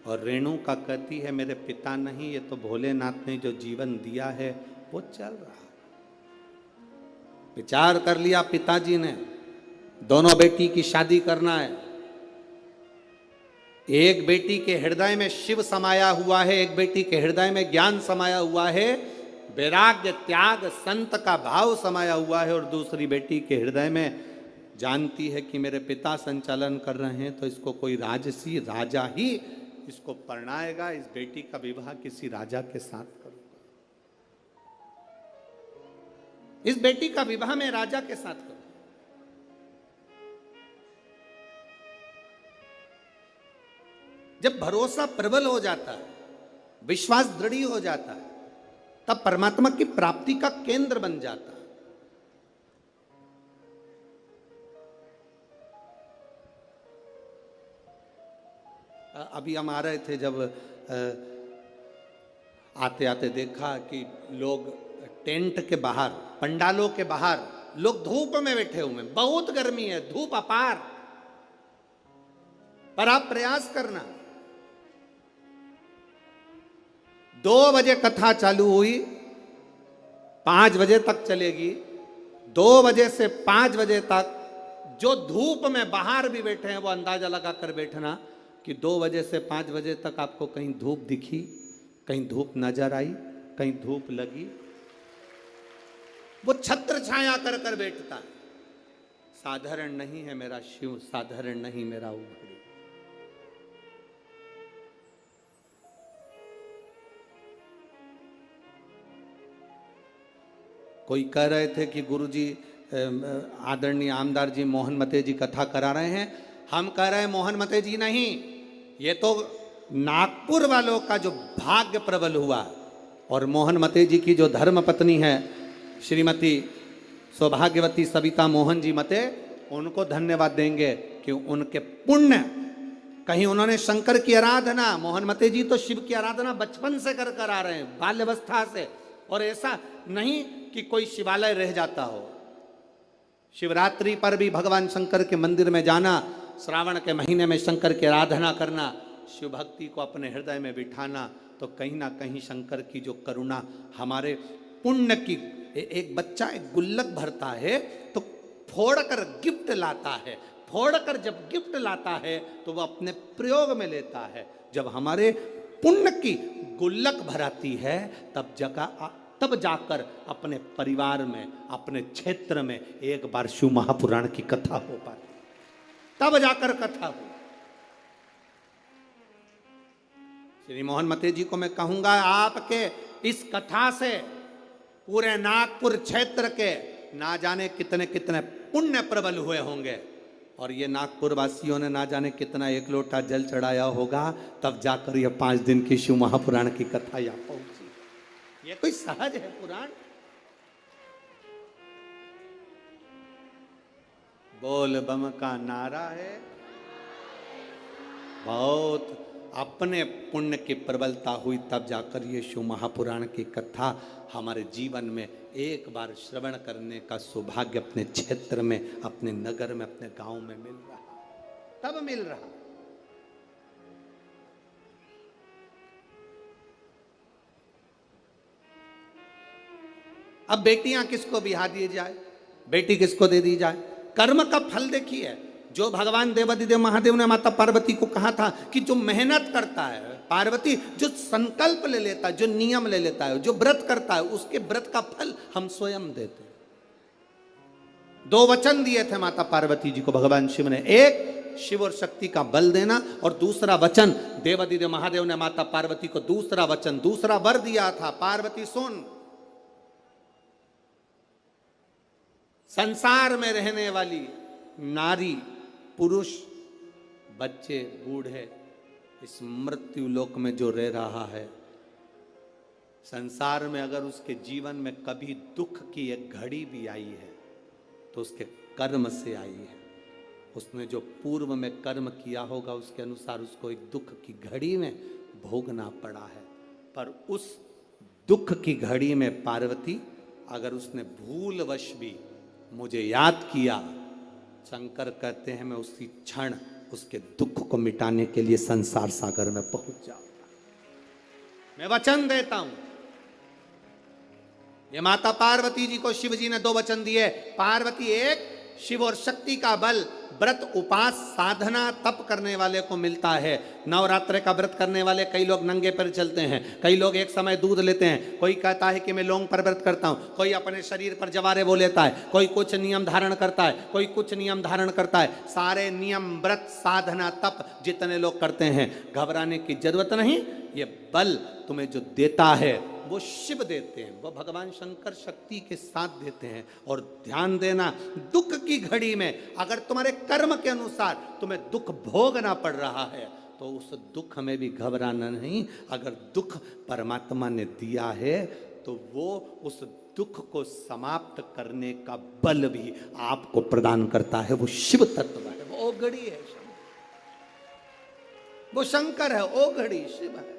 और रेणुका कहती है मेरे पिता नहीं, ये तो भोलेनाथ ने जो जीवन दिया है वो चल रहा है। विचार कर लिया पिताजी ने, दोनों बेटी की शादी करना है। एक बेटी के हृदय में शिव समाया हुआ है, एक बेटी के हृदय में ज्ञान समाया हुआ है। वैराग्य त्याग संत का भाव समाया हुआ है, और दूसरी बेटी के हृदय में जानती है कि मेरे पिता संचालन कर रहे हैं तो इसको कोई राजसी राजा ही इसको परणाएगा, इस बेटी का विवाह किसी राजा के साथ करूंगा, इस बेटी का विवाह मैं राजा के साथ करूंगा। जब भरोसा प्रबल हो जाता है, विश्वास दृढ़ हो जाता है, तब परमात्मा की प्राप्ति का केंद्र बन जाता है। अभी हम आ रहे थे, जब आते आते देखा कि लोग टेंट के बाहर, पंडालों के बाहर लोग धूप में बैठे हुए हैं। बहुत गर्मी है, धूप अपार, पर आप प्रयास करना। 2 बजे कथा चालू हुई, 5 बजे तक चलेगी। 2 बजे से 5 बजे तक जो धूप में बाहर भी बैठे हैं वो अंदाजा लगा कर बैठना कि 2 बजे से 5 बजे तक आपको कहीं धूप दिखी, कहीं धूप नजर आई, कहीं धूप लगी। वो छत्र छाया कर कर बैठता है। साधारण नहीं है मेरा शिव, साधारण नहीं मेरा उघड़ी। कोई कह रहे थे कि गुरुजी, आदरणीय आमदार जी मोहन मते जी कथा करा रहे हैं। हम कह रहे हैं मोहन मते जी नहीं, ये तो नागपुर वालों का जो भाग्य प्रबल हुआ, और मोहन मते जी की जो धर्म पत्नी है श्रीमती सौभाग्यवती सविता मोहन जी मते, उनको धन्यवाद देंगे कि उनके पुण्य, कहीं उन्होंने शंकर की आराधना, मोहन मते जी तो शिव की आराधना बचपन से कर कर आ रहे हैं, बाल्यावस्था से, और ऐसा नहीं कि कोई शिवालय रह जाता हो। शिवरात्रि पर भी भगवान शंकर के मंदिर में जाना, श्रावण के महीने में शंकर की आराधना करना, शिव भक्ति को अपने हृदय में बिठाना, तो कहीं ना कहीं शंकर की जो करुणा हमारे पुण्य की। एक बच्चा एक गुल्लक भरता है तो फोड़कर गिफ्ट लाता है, फोड़कर जब गिफ्ट लाता है तो वह अपने प्रयोग में लेता है। जब हमारे पुण्य की गुल्लक भराती है तब जाकर अपने परिवार में, अपने क्षेत्र में एक बार शिव महापुराण की कथा हो पाती, तब जाकर कथा हो। श्री मोहन मते जी को मैं कहूंगा, आपके इस कथा से पूरे नागपुर क्षेत्र के ना जाने कितने कितने पुण्य प्रबल हुए होंगे, और ये नागपुर वासियों ने ना जाने कितना 1 लोटा जल चढ़ाया होगा, तब जाकर ये 5 दिन की शिव महापुराण की कथा यहाँ पहुंची। ये कोई सहज है पुराण? बोल बम का नारा है। बहुत अपने पुण्य की प्रबलता हुई, तब जाकर ये शिव महापुराण की कथा हमारे जीवन में एक बार श्रवण करने का सौभाग्य अपने क्षेत्र में, अपने नगर में, अपने गांव में मिल रहा, तब मिल रहा। अब बेटियां किसको बिहा दी जाए, बेटी किसको दे दी जाए? कर्म का फल देखिए। जो भगवान देवादिदेव महादेव ने माता पार्वती को कहा था कि जो मेहनत करता है, पार्वती जो संकल्प ले लेता है, जो नियम ले लेता है, जो व्रत करता है, उसके व्रत का फल हम स्वयं देते हैं। 2 वचन दिए थे माता पार्वती जी को भगवान शिव ने, एक शिव और शक्ति का बल देना, और दूसरा वचन देवादिदेव महादेव ने माता पार्वती को दूसरा वचन, दूसरा वर दिया था, पार्वती सुन, संसार में रहने वाली नारी, पुरुष, बच्चे, बूढ़े, इस मृत्यु लोक में जो रह रहा है, संसार में अगर उसके जीवन में कभी दुख की एक घड़ी भी आई है तो उसके कर्म से आई है। उसने जो पूर्व में कर्म किया होगा उसके अनुसार उसको एक दुख की घड़ी में भोगना पड़ा है। पर उस दुख की घड़ी में पार्वती, अगर उसने भूलवश भी मुझे याद किया, शंकर कहते हैं मैं उसी क्षण उसके दुख को मिटाने के लिए संसार सागर में पहुंच जाऊंगा। मैं वचन देता हूं। ये माता पार्वती जी को शिव जी ने 2 वचन दिए। पार्वती, एक शिव और शक्ति का बल व्रत उपास साधना तप करने वाले को मिलता है। नवरात्र का व्रत करने वाले कई लोग नंगे पैर चलते हैं, कई लोग एक समय दूध लेते हैं, कोई कहता है कि मैं लौंग पर व्रत करता हूं, कोई अपने शरीर पर जवारे वो लेता है, कोई कुछ नियम धारण करता है, कोई कुछ नियम धारण करता है। सारे नियम व्रत साधना तप जितने लोग करते हैं, घबराने की जरूरत नहीं। ये बल तुम्हें जो देता है वो शिव देते हैं, वो भगवान शंकर शक्ति के साथ देते हैं। और ध्यान देना, दुख की घड़ी में अगर तुम्हारे कर्म के अनुसार तुम्हें दुख भोगना पड़ रहा है तो उस दुख में भी घबराना नहीं। अगर दुख परमात्मा ने दिया है तो वो उस दुख को समाप्त करने का बल भी आपको प्रदान करता है। वो शिव तत्व है, वो ओघड़ी है, वो शंकर है, ओघड़ी शिव है।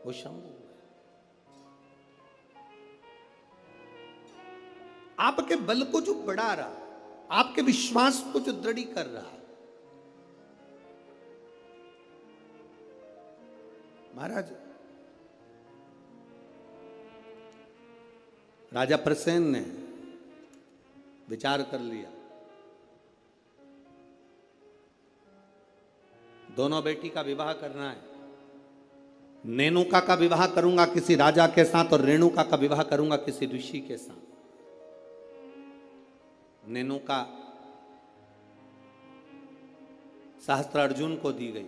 वो शंभु है। आपके बल को जो बढ़ा रहा, आपके विश्वास को जो दृढ़ कर रहा। महाराज राजा प्रसेन ने विचार कर लिया, दोनों बेटी का विवाह करना है। नेनुका का विवाह करूंगा किसी राजा के साथ और रेणुका का विवाह करूंगा किसी ऋषि के साथ। नेनुका सहस्त्रार्जुन को दी गई,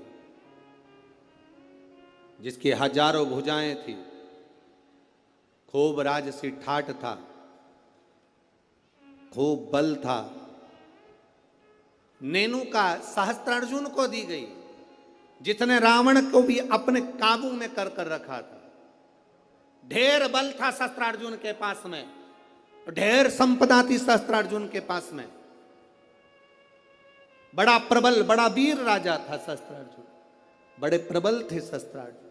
जिसकी हजारों भुजाएं थी, खूब राजसी ठाठ था, खूब बल था। नेनुका सहस्त्रार्जुन को दी गई, जितने रावण को भी अपने काबू में कर रखा था। ढेर बल था सहस्त्रार्जुन के पास में, ढेर संपदा थी सहस्त्रार्जुन के पास में। बड़ा प्रबल, बड़ा वीर राजा था सहस्त्रार्जुन, बड़े प्रबल थे सहस्त्रार्जुन।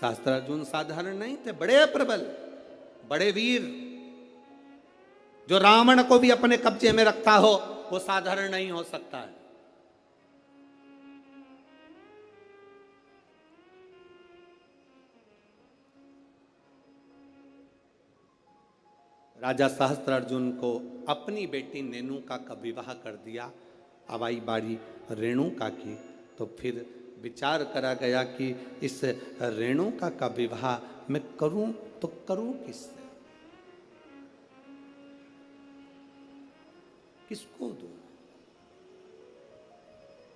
सहस्त्रार्जुन साधारण नहीं थे, बड़े प्रबल, बड़े वीर। जो रावण को भी अपने कब्जे में रखता हो वो साधारण नहीं हो सकता है। राजा सहस्त्रार्जुन को अपनी बेटी नेनुका का विवाह कर दिया। अब आई बारी रेणुका की, तो फिर विचार करा गया कि इस रेणुका का विवाह मैं करूं तो करूं किससे, किसको दूं।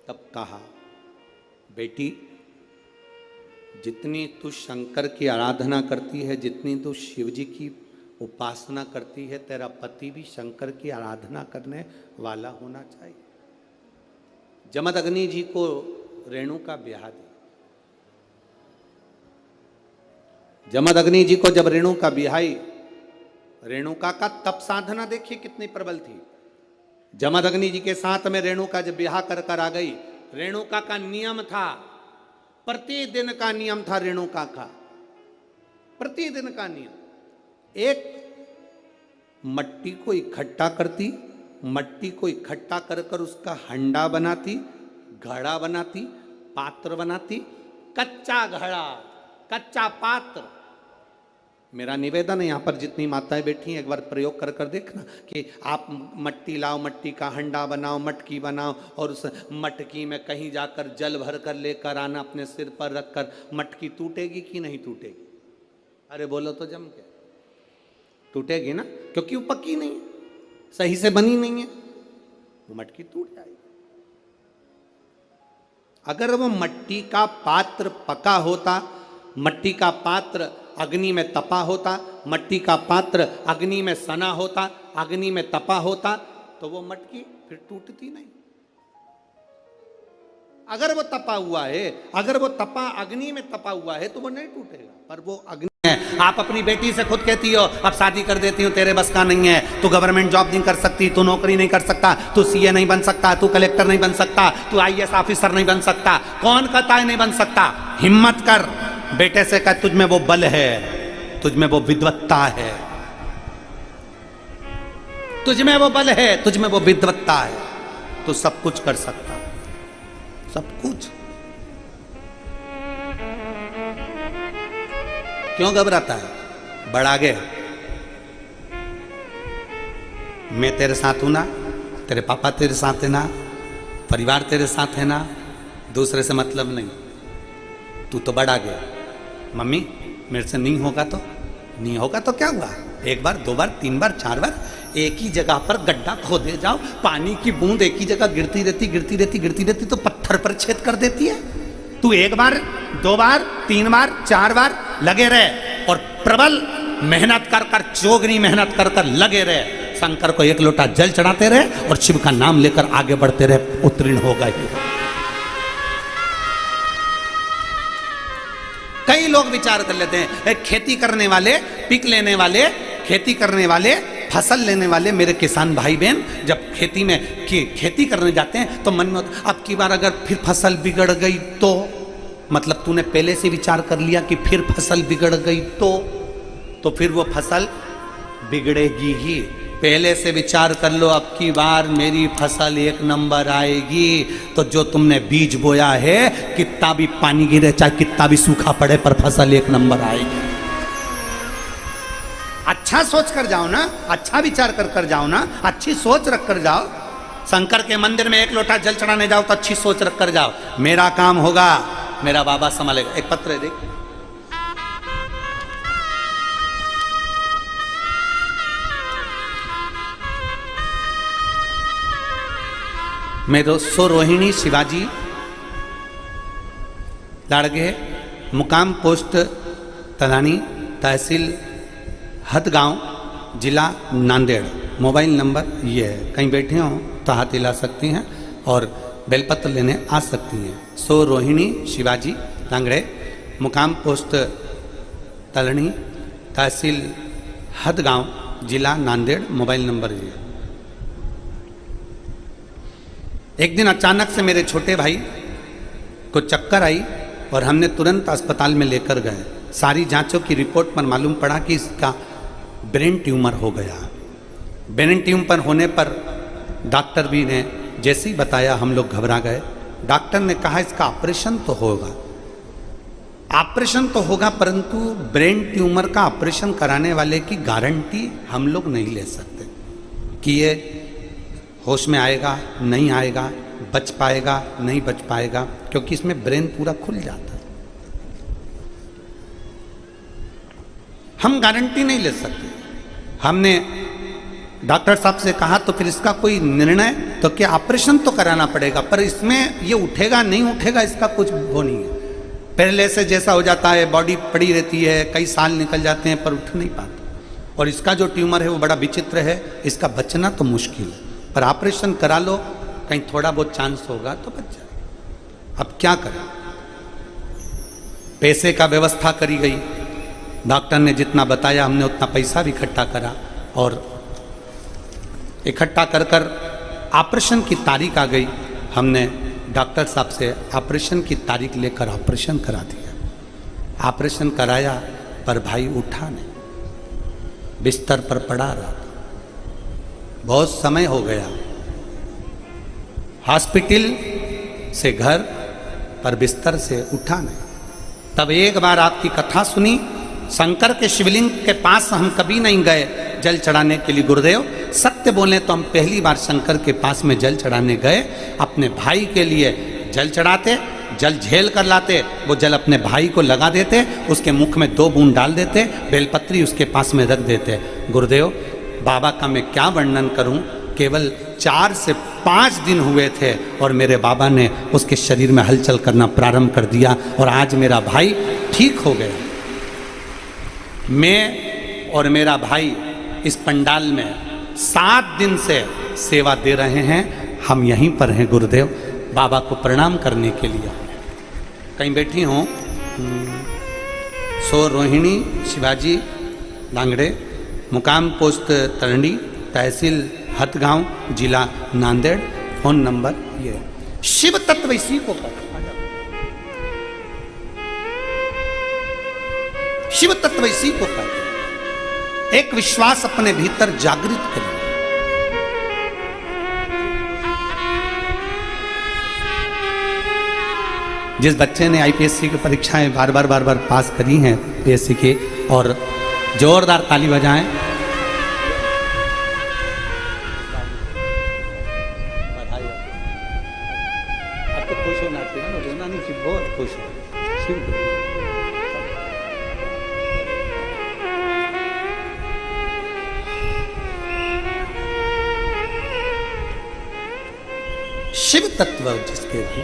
तब कहा, बेटी जितनी तू शंकर की आराधना करती है, जितनी तू शिव जी की उपासना करती है, तेरा पति भी शंकर की आराधना करने वाला होना चाहिए। जमदग्नि जी को रेणुका ब्याह दी। जमदग्नि जी को जब रेणुका ब्याही, रेणुका का तप साधना देखिए कितनी प्रबल थी। जमदग्नि जी के साथ में रेणुका जब ब्याह कर आ गई, रेणुका का नियम था, प्रतिदिन का नियम था रेणुका का, प्रतिदिन का नियम। एक मट्टी को इकट्ठा करती, मट्टी को इकट्ठा कर उसका हंडा बनाती, घड़ा बनाती, पात्र बनाती, कच्चा घड़ा, कच्चा पात्र। मेरा निवेदन है, यहाँ पर जितनी माताएं बैठी हैं, एक बार प्रयोग कर देखना कि आप मट्टी लाओ, मट्टी का हंडा बनाओ, मटकी बनाओ, और उस मटकी में कहीं जाकर जल भर कर लेकर आना, अपने सिर पर रखकर। मटकी टूटेगी कि नहीं टूटेगी? अरे बोलो तो जम के, टूटेगी ना, क्योंकि वो पकी नहीं है, सही से बनी नहीं है, वो मटकी टूट जाएगी। अगर वो मट्टी का पात्र पका होता, मट्टी का पात्र अग्नि में तपा होता, मट्टी का पात्र अग्नि में सना होता, अग्नि में तपा होता, तो वो मटकी फिर टूटती नहीं। अगर वो तपा हुआ है, अगर वो तपा अग्नि में तपा हुआ है तो वो नहीं टूटेगा। पर वो अग्नि है। आप अपनी बेटी से खुद कहती हो अब शादी कर देती हूँ, तेरे बस का नहीं है, तू गवर्नमेंट जॉब नहीं कर सकती, तू नौकरी नहीं कर सकता, तू सीए नहीं बन सकता, तू कलेक्टर नहीं बन सकता, तू आईएएस ऑफिसर नहीं बन सकता। कौन कहता है नहीं बन सकता? हिम्मत कर, बेटे से कह तुझ में वो बल है, तुझ में वो विद्वत्ता है, तुझ में वो बल है, तुझ में वो विद्वत्ता है, तू सब कुछ कर सकता। सब कुछ। क्यों घबराता है? बढ़ आगे। मैं तेरे साथ हूं ना, तेरे पापा तेरे साथ है ना, परिवार तेरे साथ है ना, दूसरे से मतलब नहीं। तू तो बढ़ आगे। मम्मी मेरे से नहीं होगा तो नहीं होगा तो क्या हुआ? एक बार, दो बार, तीन बार, चार बार एक ही जगह पर गड्ढा खोदे जाओ, पानी की बूंद एक ही जगह गिरती रहती तो पत्थर पर छेद कर देती है। तू एक बार, दो बार, तीन बार, चार बार लगे रहे और प्रबल मेहनत कर कर, चोगनी मेहनत कर कर लगे रहे। शंकर को एक लोटा जल चढ़ाते रहे और शिव का नाम लेकर आगे बढ़ते रहे, उत्तीर्ण होगा ही। कई लोग विचार कर लेते हैं, खेती करने वाले, पिक लेने वाले, खेती करने वाले, फसल लेने वाले मेरे किसान भाई बहन जब खेती में खेती करने जाते हैं तो मन में अब की बार अगर फिर फसल बिगड़ गई तो, मतलब तूने पहले से विचार कर लिया कि फिर फसल बिगड़ गई तो फिर वो फसल बिगड़ेगी ही। पहले से विचार कर लो, अब की बार मेरी फसल एक नंबर आएगी तो जो तुमने बीज बोया है, कितना भी पानी गिरे, चाहे कितना भी सूखा पड़े, पर फसल एक नंबर आएगी। अच्छा सोच कर जाओ ना, अच्छा विचार कर कर जाओ ना, अच्छी सोच रख कर जाओ। शंकर के मंदिर में एक लोटा जल चढ़ाने जाओ तो अच्छी सोच रख कर जाओ, मेरा काम होगा, मेरा बाबा संभालेगा। एक पत्र है, देख। मेरो सो रोहिणी शिवाजी लाड़गे, मुकाम पोस्ट तलानी, तहसील हदगांव, जिला नांदेड़। मोबाइल नंबर ये है, कहीं बैठे हो तो हाथ हिला सकती हैं और बेलपत्र लेने आ सकती हैं। सो रोहिणी शिवाजी लांगड़े, मुकाम पोस्ट तलनी, तहसील हदगांव, जिला नांदेड़। मोबाइल नंबर ये। एक दिन अचानक से मेरे छोटे भाई को चक्कर आई और हमने तुरंत अस्पताल में लेकर गए। सारी जांचों की रिपोर्ट पर मालूम पड़ा कि इसका ब्रेन ट्यूमर हो गया। ब्रेन ट्यूमर होने पर डॉक्टर भी ने जैसे ही बताया हम लोग घबरा गए। डॉक्टर ने कहा इसका ऑपरेशन तो होगा, ऑपरेशन तो होगा, परंतु ब्रेन ट्यूमर का ऑपरेशन कराने वाले की गारंटी हम लोग नहीं ले सकते कि ये होश में आएगा, नहीं आएगा, बच पाएगा, नहीं बच पाएगा, क्योंकि इसमें ब्रेन पूरा खुल जाता है। हम गारंटी नहीं ले सकते। हमने डॉक्टर साहब से कहा तो फिर इसका कोई निर्णय तो क्या ऑपरेशन तो कराना पड़ेगा, पर इसमें ये उठेगा नहीं उठेगा इसका कुछ वो नहीं है। पहले से जैसा हो जाता है, बॉडी पड़ी रहती है, कई साल निकल जाते हैं पर उठ नहीं पाता। और इसका जो ट्यूमर है वो बड़ा विचित्र है, इसका बचना तो मुश्किल है, पर ऑपरेशन करा लो, कहीं थोड़ा बहुत चांस होगा तो बच जाए। अब क्या करें? पैसे का व्यवस्था करी गई, डॉक्टर ने जितना बताया हमने उतना पैसा भी इकट्ठा करा और इकट्ठा कर कर ऑपरेशन की तारीख आ गई। हमने डॉक्टर साहब से ऑपरेशन की तारीख लेकर ऑपरेशन करा दिया। ऑपरेशन कराया पर भाई उठा नहीं, बिस्तर पर पड़ा रहा। बहुत समय हो गया, हॉस्पिटल से घर पर बिस्तर से उठा नहीं। तब एक बार आपकी कथा सुनी, शंकर के शिवलिंग के पास हम कभी नहीं गए जल चढ़ाने के लिए। गुरुदेव सत्य बोले तो हम पहली बार शंकर के पास में जल चढ़ाने गए। अपने भाई के लिए जल चढ़ाते, जल झेल कर लाते, वो जल अपने भाई को लगा देते, उसके मुख में 2 बूंद डाल देते, बेलपत्री उसके पास में रख देते। गुरुदेव बाबा का मैं क्या वर्णन करूं, केवल 4 से 5 दिन हुए थे और मेरे बाबा ने उसके शरीर में हलचल करना प्रारंभ कर दिया और आज मेरा भाई ठीक हो गया। मैं और मेरा भाई इस पंडाल में 7 दिन से सेवा दे रहे हैं। हम यहीं पर हैं गुरुदेव, बाबा को प्रणाम करने के लिए। कहीं बैठी हूँ। सो रोहिणी शिवाजी लांगड़े, मुकाम पोस्ट तरंडी, तहसील हदगांव, जिला नांदेड़। फोन नंबर ये। शिव तत्व इसी को कहते हैं, शिव तत्व इसी को कहते हैं। एक विश्वास अपने भीतर जागृत करें। जिस बच्चे ने आईपीएससी की परीक्षाएं बार बार पास करी हैं पीएससी की, और जोरदार ताली बजाएं। आप तो खुश होना चाहिए ना, रोना नहीं चाहिए, बहुत खुश हो। शिव तत्व जिसके भी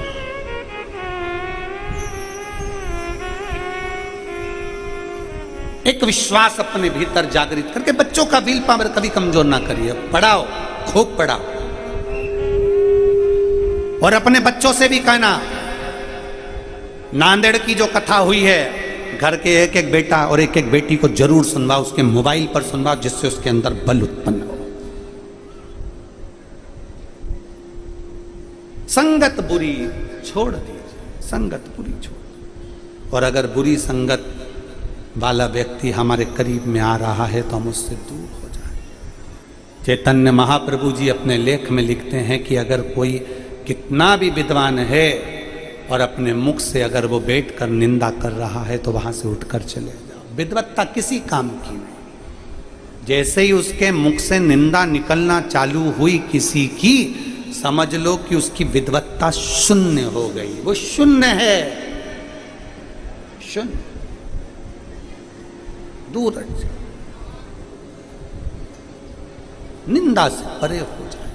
एक विश्वास अपने भीतर जागृत करके बच्चों का विल पावर कभी कमजोर ना करिए, पढ़ाओ, खूब पढ़ाओ। और अपने बच्चों से भी कहना, नांदेड़ की जो कथा हुई है, घर के एक एक बेटा और एक एक बेटी को जरूर सुनवाओ, उसके मोबाइल पर सुनवाओ, जिससे उसके अंदर बल उत्पन्न हो। संगत बुरी छोड़ दीजिए, संगत बुरी छोड़। और अगर बुरी संगत वाला व्यक्ति हमारे करीब में आ रहा है तो हम उससे दूर हो जाए। चैतन्य महाप्रभु जी अपने लेख में लिखते हैं कि अगर कोई कितना भी विद्वान है और अपने मुख से अगर वो बैठकर निंदा कर रहा है तो वहां से उठकर चले जाओ। विद्वत्ता किसी काम की नहीं। जैसे ही उसके मुख से निंदा निकलना चालू हुई किसी की, समझ लो कि उसकी विद्वत्ता शून्य हो गई। वो शून्य है, शून्य। दूर हट जाए, निंदा से परे हो जाए,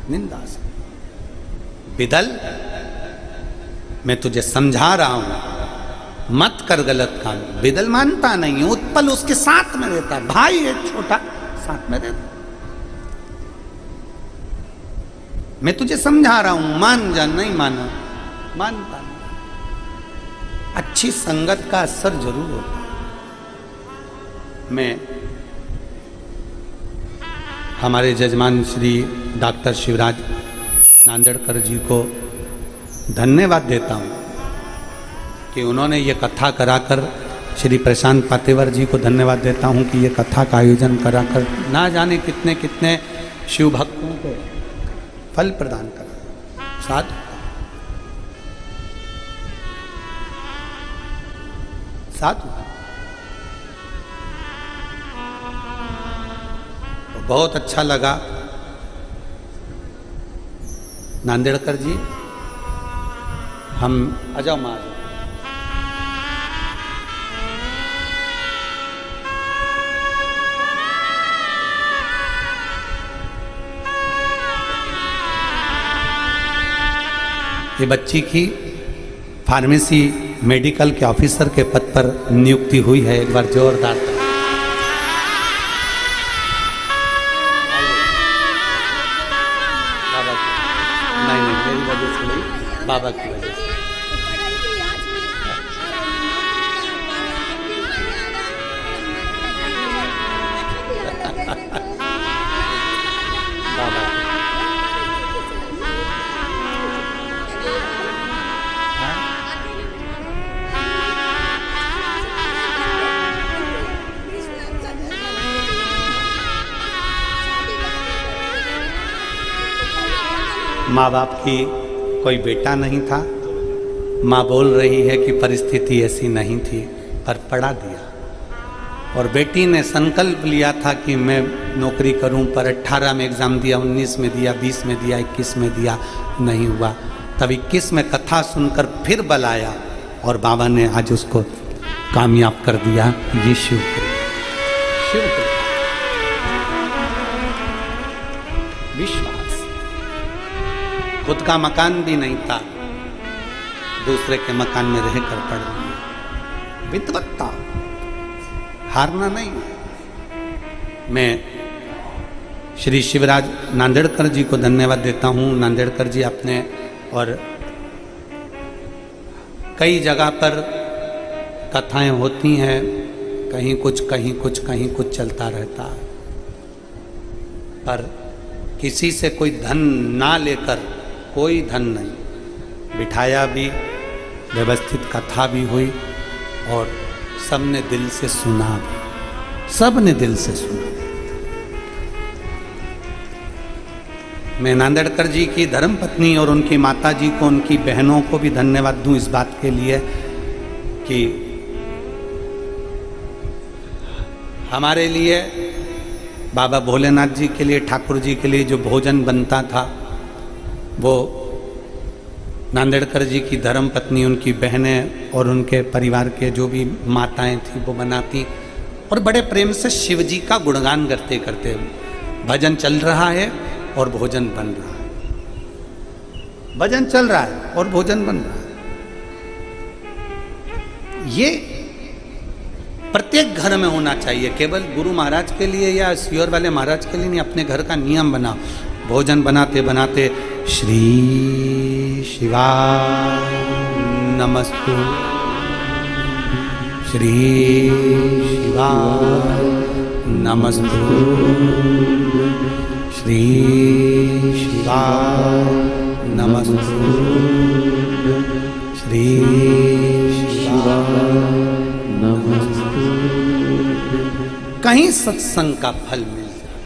निंदा से। बिदल, मैं तुझे समझा रहा हूं, मत कर गलत काम। बिदल मानता नहीं, उत्पल उसके साथ में रहता है, भाई है छोटा, साथ में रहता। मैं तुझे समझा रहा हूं, मान जा। नहीं माना, मानता नहीं। अच्छी संगत का असर जरूर होता है। मैं हमारे जजमान श्री डॉक्टर शिवराज नांदेड़कर जी को धन्यवाद देता हूं कि उन्होंने ये कथा कराकर, श्री प्रशांत पातेवर जी को धन्यवाद देता हूं कि ये कथा का आयोजन कराकर ना जाने कितने कितने शिव भक्तों को फल प्रदान करा। साथ साथ बहुत अच्छा लगा। नांदेड़कर जी, हम आ जाओ माँ, ये बच्ची की फार्मेसी मेडिकल के ऑफिसर के पद पर नियुक्ति हुई है। एक बार जोरदार बाबा की वजह से। बाबा माँ बाप की कोई बेटा नहीं था। माँ बोल रही है कि परिस्थिति ऐसी नहीं थी, पर पढ़ा दिया। और बेटी ने संकल्प लिया था कि मैं नौकरी करूं, पर 18 में एग्ज़ाम दिया, 19 में दिया, 20 में दिया, 21 में दिया, नहीं हुआ। तब 21 में कथा सुनकर फिर बल आया और बाबा ने आज उसको कामयाब कर दिया। ये शिव विश्वास। खुद का मकान भी नहीं था, दूसरे के मकान में रहकर पढ़ लिया। विद्वत्ता, हारना नहीं। मैं श्री शिवराज नांदेड़कर जी को धन्यवाद देता हूँ। नांदेड़कर जी अपने और कई जगह पर कथाएं होती हैं, कहीं कुछ कहीं कुछ कहीं कुछ चलता रहता है, पर किसी से कोई धन ना लेकर, कोई धन नहीं, बिठाया भी, व्यवस्थित कथा भी हुई और सबने दिल से सुना भी, सबने दिल से सुना। मैं नांदेड़कर जी की धर्मपत्नी और उनकी माता जी को, उनकी बहनों को भी धन्यवाद दूं इस बात के लिए कि हमारे लिए, बाबा भोलेनाथ जी के लिए, ठाकुर जी के लिए जो भोजन बनता था वो नांदेड़कर जी की धर्मपत्नी, उनकी बहनें और उनके परिवार के जो भी माताएं थी वो बनाती, और बड़े प्रेम से शिव जी का गुणगान करते करते भजन चल रहा है और भोजन बन रहा है, भजन चल रहा है और भोजन बन रहा है। ये प्रत्येक घर में होना चाहिए, केवल गुरु महाराज के लिए या सियोर वाले महाराज के लिए नहीं, अपने घर का नियम बनाओ। भोजन बनाते बनाते श्री शिवाय नमस्तु, श्री शिवाय नमस्तु, श्री शिवाय नमस्तु, श्री शिवाय नमस्तु। कहीं सत्संग का फल मिल जाए।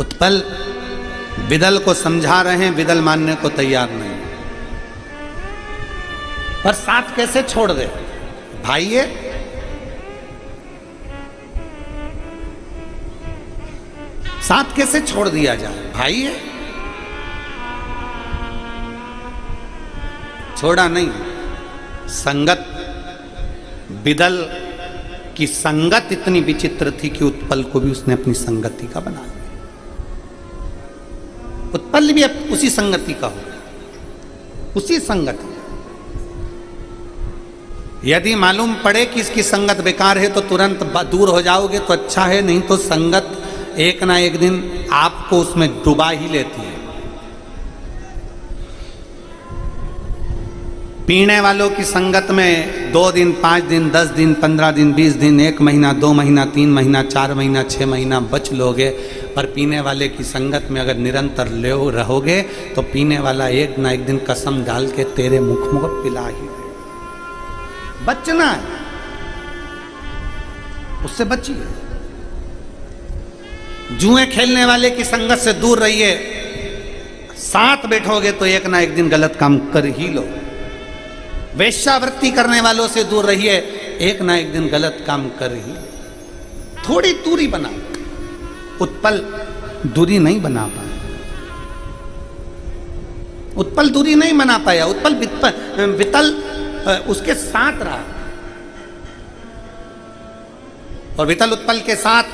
उत्पल विदल को समझा रहे हैं, विदल मानने को तैयार नहीं, पर साथ कैसे छोड़ दे भाई? ये साथ कैसे छोड़ दिया जाए भाई? ये छोड़ा नहीं। संगत, विदल की संगत इतनी विचित्र थी कि उत्पल को भी उसने अपनी संगति का बना लिया। उत्पल भी उसी संगति का हो, उसी संगति। यदि मालूम पड़े कि इसकी संगत बेकार है तो तुरंत दूर हो जाओगे तो अच्छा है, नहीं तो संगत एक ना एक दिन आपको उसमें डुबा ही लेती है। पीने वालों की संगत में 2 दिन, 5 दिन, 10 दिन, 15 दिन, 20 दिन, 1 महीना, 2 महीना, 3 महीना, 4 महीना, 6 महीना बच लोगे, पर पीने वाले की संगत में अगर निरंतर ले रहोगे तो पीने वाला एक ना एक दिन कसम डाल के तेरे मुख में पिला ही देगा। बचना है, उससे बचिए। जुए खेलने वाले की संगत से दूर रहिए, साथ बैठोगे तो एक ना एक दिन गलत काम कर ही लो। वेश्यावृत्ति करने वालों से दूर रहिए, एक ना एक दिन गलत काम कर ही। थोड़ी दूरी बना। उत्पल दूरी नहीं बना पाया, उत्पल दूरी नहीं बना पाया। उत्पल वितल उसके साथ रहा, और वितल उत्पल के साथ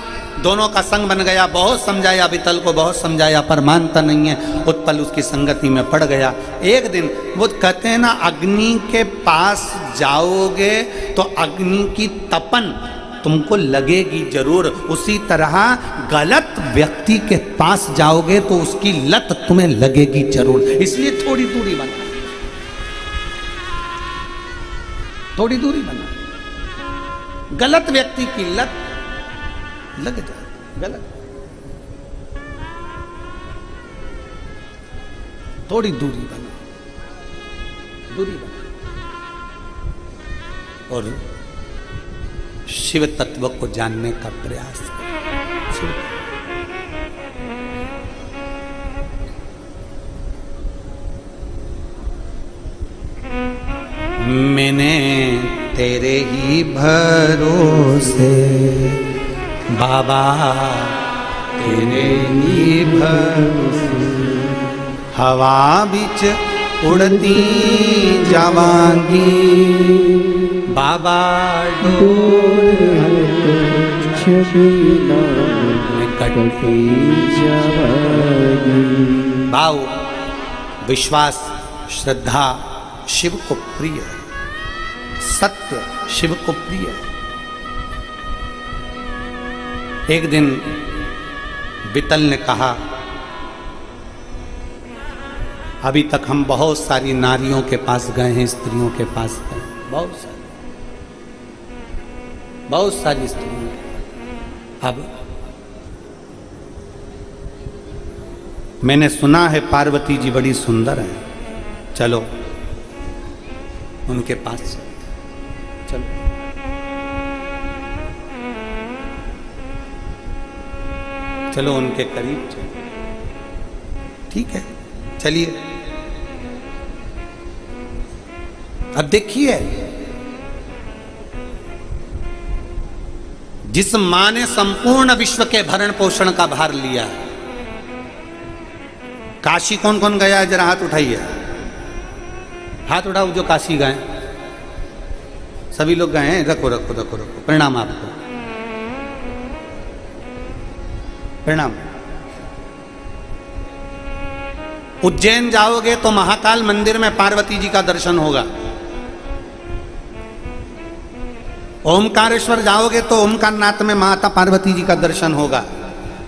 दोनों का संग बन गया। बहुत समझाया वितल को, बहुत समझाया, पर मानता नहीं है। उत्पल उसकी संगति में पड़ गया। एक दिन वो कहते हैं ना, अग्नि के पास जाओगे तो अग्नि की तपन तुमको लगेगी जरूर, उसी तरह गलत व्यक्ति के पास जाओगे तो उसकी लत तुम्हें लगेगी जरूर। इसलिए थोड़ी दूरी बना, थोड़ी दूरी बना। गलत व्यक्ति की लत लग जाए, गलत। थोड़ी दूरी बना, दूरी बना, और शिव तत्व को जानने का प्रयास करें। मैंने तेरे ही भरोसे बाबा, तेरे ही भरोसे हवा बिच उड़ती जावांगी बाबा, भाव, विश्वास, श्रद्धा शिव को प्रिय, सत्य शिव को प्रिय। एक दिन वितल ने कहा, अभी तक हम बहुत सारी नारियों के पास गए हैं, स्त्रियों के पास गए, बहुत सारी स्त्रियों। अब मैंने सुना है पार्वती जी बड़ी सुंदर है, चलो उनके पास चलो। चलो उनके करीब चलो। ठीक है, चलिए। अब देखिए, जिस मां ने संपूर्ण विश्व के भरण पोषण का भार लिया है, काशी कौन कौन गया है? जरा हाथ उठाइए, हाथ उठाओ जो काशी गए। सभी लोग गए हैं? रखो रखो रखो रखो, प्रणाम आपको, प्रणाम। उज्जैन जाओगे तो महाकाल मंदिर में पार्वती जी का दर्शन होगा। ओमकारेश्वर जाओगे तो ओमकारनाथ में माता पार्वती जी का दर्शन होगा।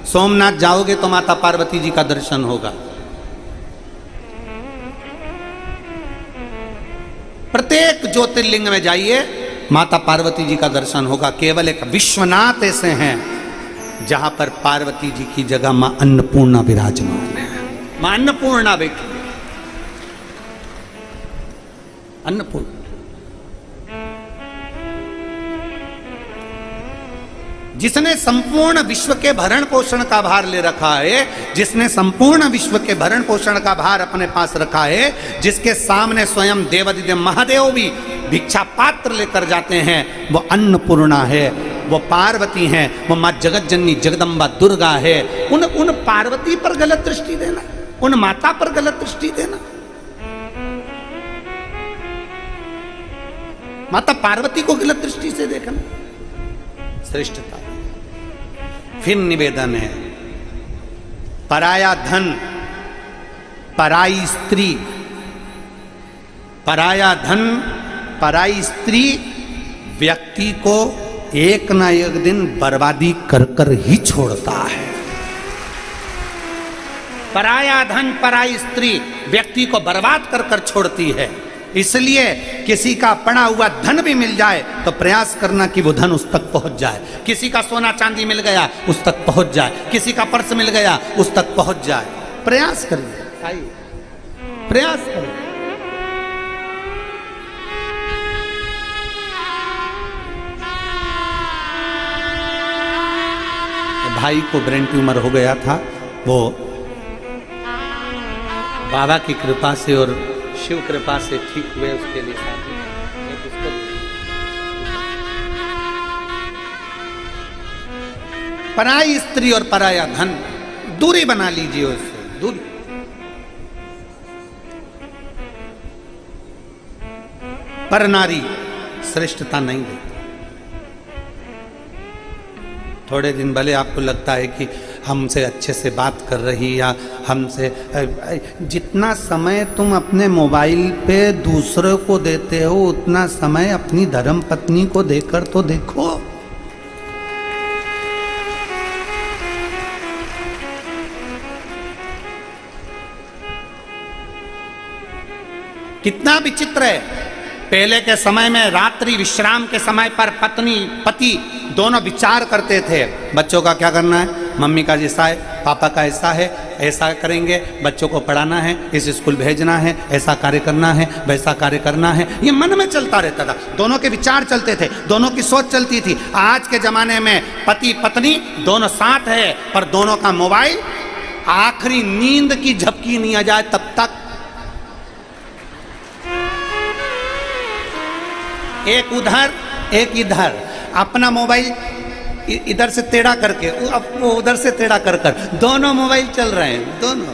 सोमनाथ जाओगे तो माता पार्वती जी का दर्शन होगा। प्रत्येक ज्योतिर्लिंग में जाइए, माता पार्वती जी का दर्शन होगा। केवल एक विश्वनाथ ऐसे हैं जहां पर पार्वती जी की जगह मां अन्नपूर्णा विराजमान है। मां अन्नपूर्णा बैठी, अन्नपूर्णा। जिसने संपूर्ण विश्व के भरण पोषण का भार ले रखा है, जिसने संपूर्ण विश्व के भरण पोषण का भार अपने पास रखा है, जिसके सामने स्वयं देवादिदेव महादेव भी भिक्षा पात्र लेकर जाते हैं, वो अन्नपूर्णा है, वो पार्वती हैं, वो माँ जगत जननी जगदम्बा दुर्गा है। उन पार्वती पर गलत दृष्टि देना, उन माता पर गलत दृष्टि देना। माता पार्वती को गलत दृष्टि से देखना श्रेष्ठता। फिर निवेदन है, पराया धन, पराई स्त्री, पराया धन, पराई स्त्री व्यक्ति को एक ना एक दिन बर्बादी कर कर ही छोड़ता है। पराया धन, पराई स्त्री व्यक्ति को बर्बाद कर कर छोड़ती है। इसलिए किसी का पड़ा हुआ धन भी मिल जाए तो प्रयास करना कि वो धन उस तक पहुंच जाए। किसी का सोना चांदी मिल गया उस तक पहुंच जाए, किसी का पर्स मिल गया उस तक पहुंच जाए। प्रयास करिए, प्रयास करिए। भाई को ब्रेन ट्यूमर हो गया था, वो बाबा की कृपा से और शिव कृपा से ठीक हुए। उसके लिए पराई स्त्री और पराया धन, दूरी बना लीजिए उससे, दूरी। पर नारी श्रेष्ठता नहीं देती। थोड़े दिन भले आपको लगता है कि हमसे अच्छे से बात कर रही, या हमसे, जितना समय तुम अपने मोबाइल पे दूसरे को देते हो उतना समय अपनी धर्म पत्नी को देकर तो देखो। कितना विचित्र है। पहले के समय में रात्रि विश्राम के समय पर पत्नी पति दोनों विचार करते थे, बच्चों का क्या करना है, मम्मी का जैसा है, पापा का ऐसा है, ऐसा करेंगे, बच्चों को पढ़ाना है, इस स्कूल भेजना है, ऐसा कार्य करना है, वैसा कार्य करना है। ये मन में चलता रहता था, दोनों के विचार चलते थे, दोनों की सोच चलती थी। आज के जमाने में पति पत्नी दोनों साथ है, पर दोनों का मोबाइल आखिरी नींद की झपकी नहीं आ जाए तब तक एक उधर एक इधर, अपना मोबाइल इधर से टेढ़ा करके वो उधर से टेढ़ा कर कर दोनों मोबाइल चल रहे हैं, दोनों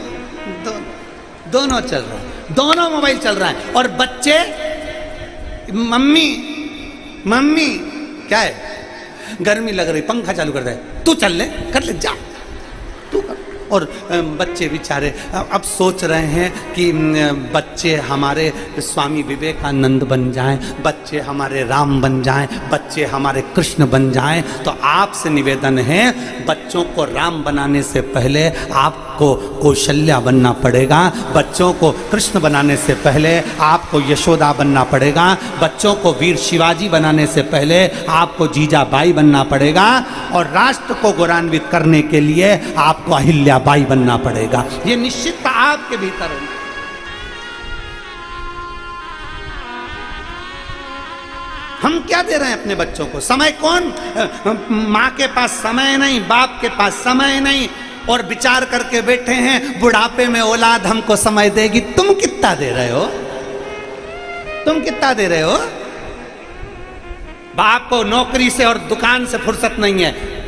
चल रहे हैं, दोनों मोबाइल चल रहा है। और बच्चे मम्मी मम्मी क्या है, गर्मी लग रही, पंखा चालू कर दे, तू चल ले, कर ले, जा तू कर। और बच्चे बेचारे अब सोच रहे हैं कि बच्चे हमारे स्वामी विवेकानंद बन जाएं, बच्चे हमारे राम बन जाएं, बच्चे हमारे कृष्ण बन जाएं। तो आपसे निवेदन है, बच्चों को राम बनाने से पहले आपको कौशल्या बनना पड़ेगा, बच्चों को कृष्ण बनाने से पहले आपको यशोदा बनना पड़ेगा, बच्चों को वीर शिवाजी बनाने से पहले आपको जीजाबाई बनना पड़ेगा, और राष्ट्र को गौरवान्वित करने के लिए आपको अहिल्याबाई बनना पड़ेगा। ये निश्चित आपके भीतर है। हम क्या दे रहे हैं अपने बच्चों को? समय कौन, माँ के पास समय नहीं, बाप के पास समय नहीं, और विचार करके बैठे हैं बुढ़ापे में औलाद हमको समय देगी। तुम कितना दे रहे हो? तुम कितना दे रहे हो? बाप को नौकरी से और दुकान से फुर्सत नहीं है।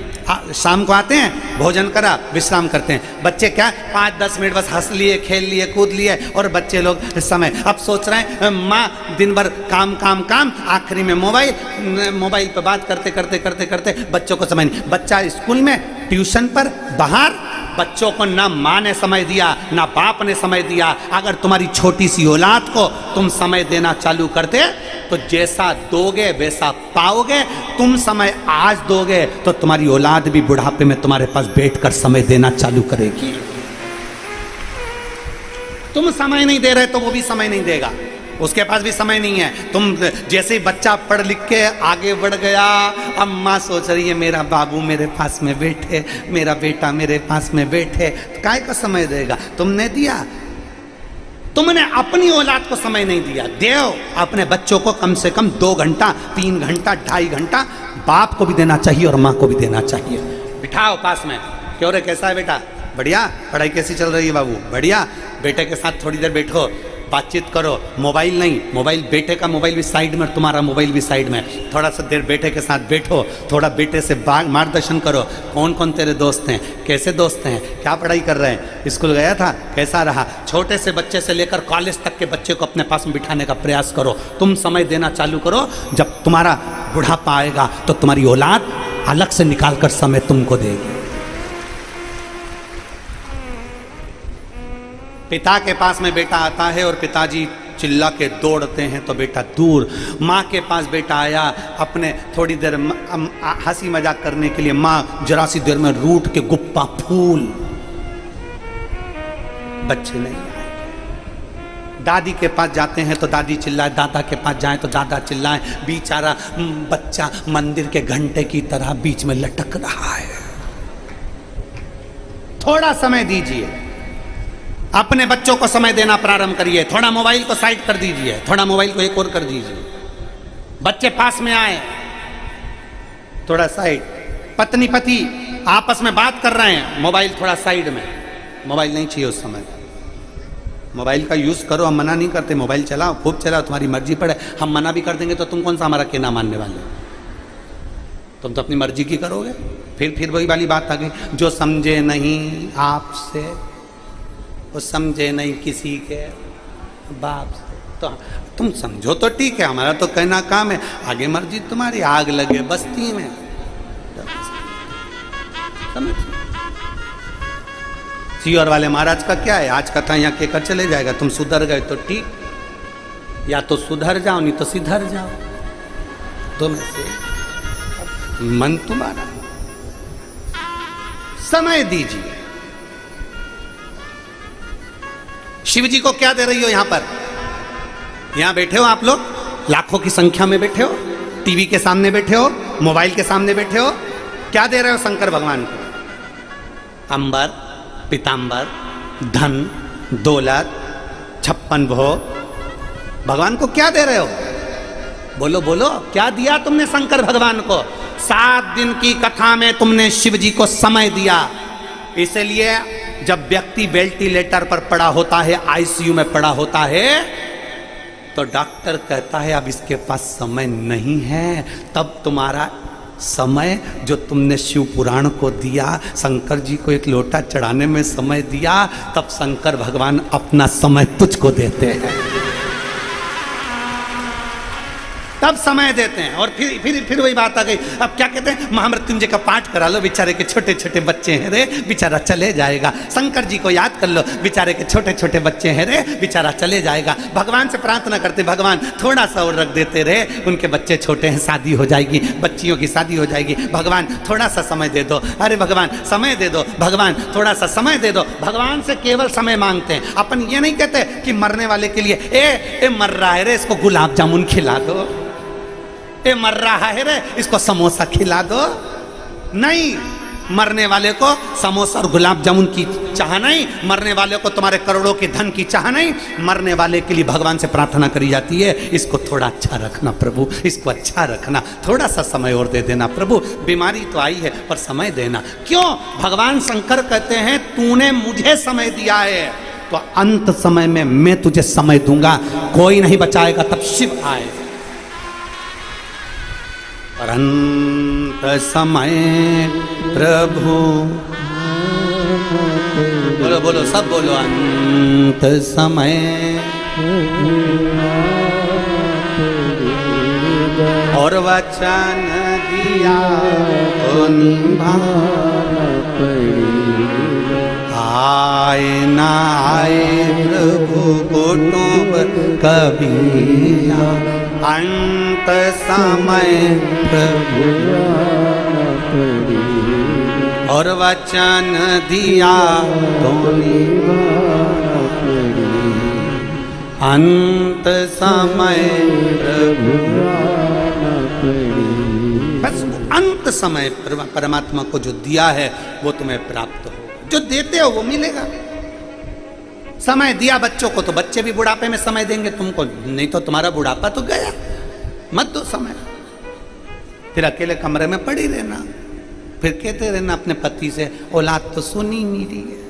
शाम को आते हैं, भोजन करा, विश्राम करते हैं। बच्चे क्या 5-10 मिनट बस हंस लिए, खेल लिए, कूद लिए, और बच्चे लोग समय अब सोच रहे हैं माँ दिन भर काम काम काम, आखिरी में मोबाइल पे बात करते करते करते करते बच्चों को समय नहीं। बच्चा स्कूल में, ट्यूशन पर, बाहर, बच्चों को ना माँ ने समय दिया ना बाप ने समय दिया। अगर तुम्हारी छोटी सी औलाद को तुम समय देना चालू करते तो जैसा दोगे वैसा पाओगे। तुम समय आज दोगे तो तुम्हारी औलाद भी बुढ़ापे में तुम्हारे पास बैठकर समय देना चालू करेगी। तुम समय नहीं दे रहे तो वो भी समय नहीं देगा, उसके पास भी समय नहीं है। तुम जैसे ही बच्चा पढ़ लिख के आगे बढ़ गया, अब माँ सोच रही है मेरा बाबू मेरे पास में बैठे, मेरा बेटा मेरे पास में बैठे, काय का समय देगा? तुमने दिया? तुमने अपनी औलाद को समय नहीं दिया। देओ अपने बच्चों को कम से कम 2 घंटा, 3 घंटा, 2.5 घंटा बाप को भी देना चाहिए और माँ को भी देना चाहिए। बिठाओ पास में, क्यों रे कैसा है बेटा? बढ़िया। पढ़ाई कैसी चल रही है बाबू? बढ़िया। बेटे के साथ थोड़ी देर बैठो, बातचीत करो। मोबाइल नहीं, मोबाइल बेटे का मोबाइल भी साइड में, तुम्हारा मोबाइल भी साइड में। थोड़ा सा देर बेटे के साथ बैठो, थोड़ा बेटे से मार्गदर्शन करो। कौन कौन तेरे दोस्त हैं, कैसे दोस्त हैं, क्या पढ़ाई कर रहे हैं, स्कूल गया था, कैसा रहा। छोटे से बच्चे से लेकर कॉलेज तक के बच्चे को अपने पास में बिठाने का प्रयास करो। तुम समय देना चालू करो। जब तुम्हारा बुढ़ापा आएगा तो तुम्हारी औलाद अलग से निकाल कर समय तुमको देगी। पिता के पास में बेटा आता है और पिताजी चिल्ला के दौड़ते हैं तो बेटा दूर। माँ के पास बेटा आया, अपने थोड़ी देर हंसी मजाक करने के लिए, माँ जरा सी देर में रूठ के गुप्पा फूल। बच्चे नहीं आए। दादी के पास जाते हैं तो दादी चिल्लाए, दादा के पास जाएं तो दादा चिल्लाए। बेचारा बच्चा मंदिर के घंटे की तरह बीच में लटक रहा है। थोड़ा समय दीजिए, अपने बच्चों को समय देना प्रारंभ करिए। थोड़ा मोबाइल को साइड कर दीजिए, थोड़ा मोबाइल को एक और कर दीजिए। बच्चे पास में आए, थोड़ा साइड। पत्नी पति आपस में बात कर रहे हैं, मोबाइल थोड़ा साइड में। मोबाइल नहीं चाहिए उस समय। मोबाइल का यूज करो, हम मना नहीं करते, मोबाइल चलाओ, खूब चलाओ, तुम्हारी मर्जी पड़े। हम मना भी कर देंगे तो तुम कौन सा हमारा कहना मानने वाले? तुम तो अपनी मर्जी की करोगे। फिर वही वाली बात आ गई, जो समझे नहीं आपसे वो समझे नहीं किसी के बाप से। तो तुम समझो तो ठीक है, हमारा तो कहना काम है, आगे मर्जी तुम्हारी। आग लगे बस्ती में, समझ। सियोर वाले महाराज का क्या है, आज कथा यहाँ कहकर चले जाएगा। तुम सुधर गए तो ठीक, या तो सुधर जाओ नहीं तो सिधर जाओ, दो में से मन तुम्हारा। समय दीजिए। शिव जी को क्या दे रही हो? यहां पर, यहां बैठे हो आप लोग, लाखों की संख्या में बैठे हो, टीवी के सामने बैठे हो, मोबाइल के सामने बैठे हो। क्या दे रहे हो शंकर भगवान को? अंबर, पीतांबर, धन, दौलत, 56 भोग। भगवान को क्या दे रहे हो? बोलो बोलो, क्या दिया तुमने शंकर भगवान को? 7 दिन की कथा में तुमने शिव जी को समय दिया। इसलिए जब व्यक्ति वेंटिलेटर पर पड़ा होता है, आईसीयू में पड़ा होता है, तो डॉक्टर कहता है अब इसके पास समय नहीं है। तब तुम्हारा समय जो तुमने शिव पुराण को दिया, शंकर जी को एक लोटा चढ़ाने में समय दिया, तब शंकर भगवान अपना समय तुझको देते हैं, तब समय देते हैं। और फिर वही बात आ गई। अब क्या कहते हैं, महामृत्युंजय का पाठ करा लो, बेचारे के छोटे छोटे बच्चे हैं रे, बेचारा चले जाएगा। शंकर जी को याद कर लो, बेचारे के छोटे छोटे बच्चे हैं रे, बेचारा चले जाएगा। भगवान से प्रार्थना करते, भगवान थोड़ा सा और रख देते रे, उनके बच्चे छोटे हैं, शादी हो जाएगी, बच्चियों की शादी हो जाएगी। भगवान थोड़ा सा समय दे दो, अरे भगवान समय दे दो, भगवान थोड़ा सा समय दे दो। भगवान से केवल समय मांगते हैं। अपन ये नहीं कहते कि मरने वाले के लिए ए मर रहा है रे, इसको गुलाब जामुन खिला दो, मर रहा है रे, इसको समोसा खिला दो। नहीं, मरने वाले को समोसा और गुलाब जामुन की चाह नहीं, मरने वाले को तुम्हारे करोड़ों के धन की चाह नहीं, मरने वाले के लिए भगवान से प्रार्थना करी जाती है, इसको थोड़ा अच्छा रखना प्रभु, इसको अच्छा रखना, थोड़ा सा समय और दे देना प्रभु, बीमारी तो आई है पर समय देना। क्यों? भगवान शंकर कहते हैं तूने मुझे समय दिया है तो अंत समय में मैं तुझे समय दूंगा, कोई नहीं बचाएगा, तब शिव आए। और अंत समय प्रभु, बोलो बोलो सब बोलो, अंत समय और वचन दिया तो निभाना पड़ेगा, आए ना आए प्रभु कुटुंब कभी ना, अंत समय प्रभु और वचन दिया तो निभाना पड़ेगा, अंत समय प्रभु। बस अंत समय परमात्मा को जो दिया है वो तुम्हें प्राप्त हो, जो देते हो वो मिलेगा। समय दिया बच्चों को तो बच्चे भी बुढ़ापे में समय देंगे तुमको, नहीं तो तुम्हारा बुढ़ापा तो गया। मत दो समय, फिर अकेले कमरे में पड़ी रहना, फिर कहते रहना अपने पति से औलाद तो सुनी नहीं रही है,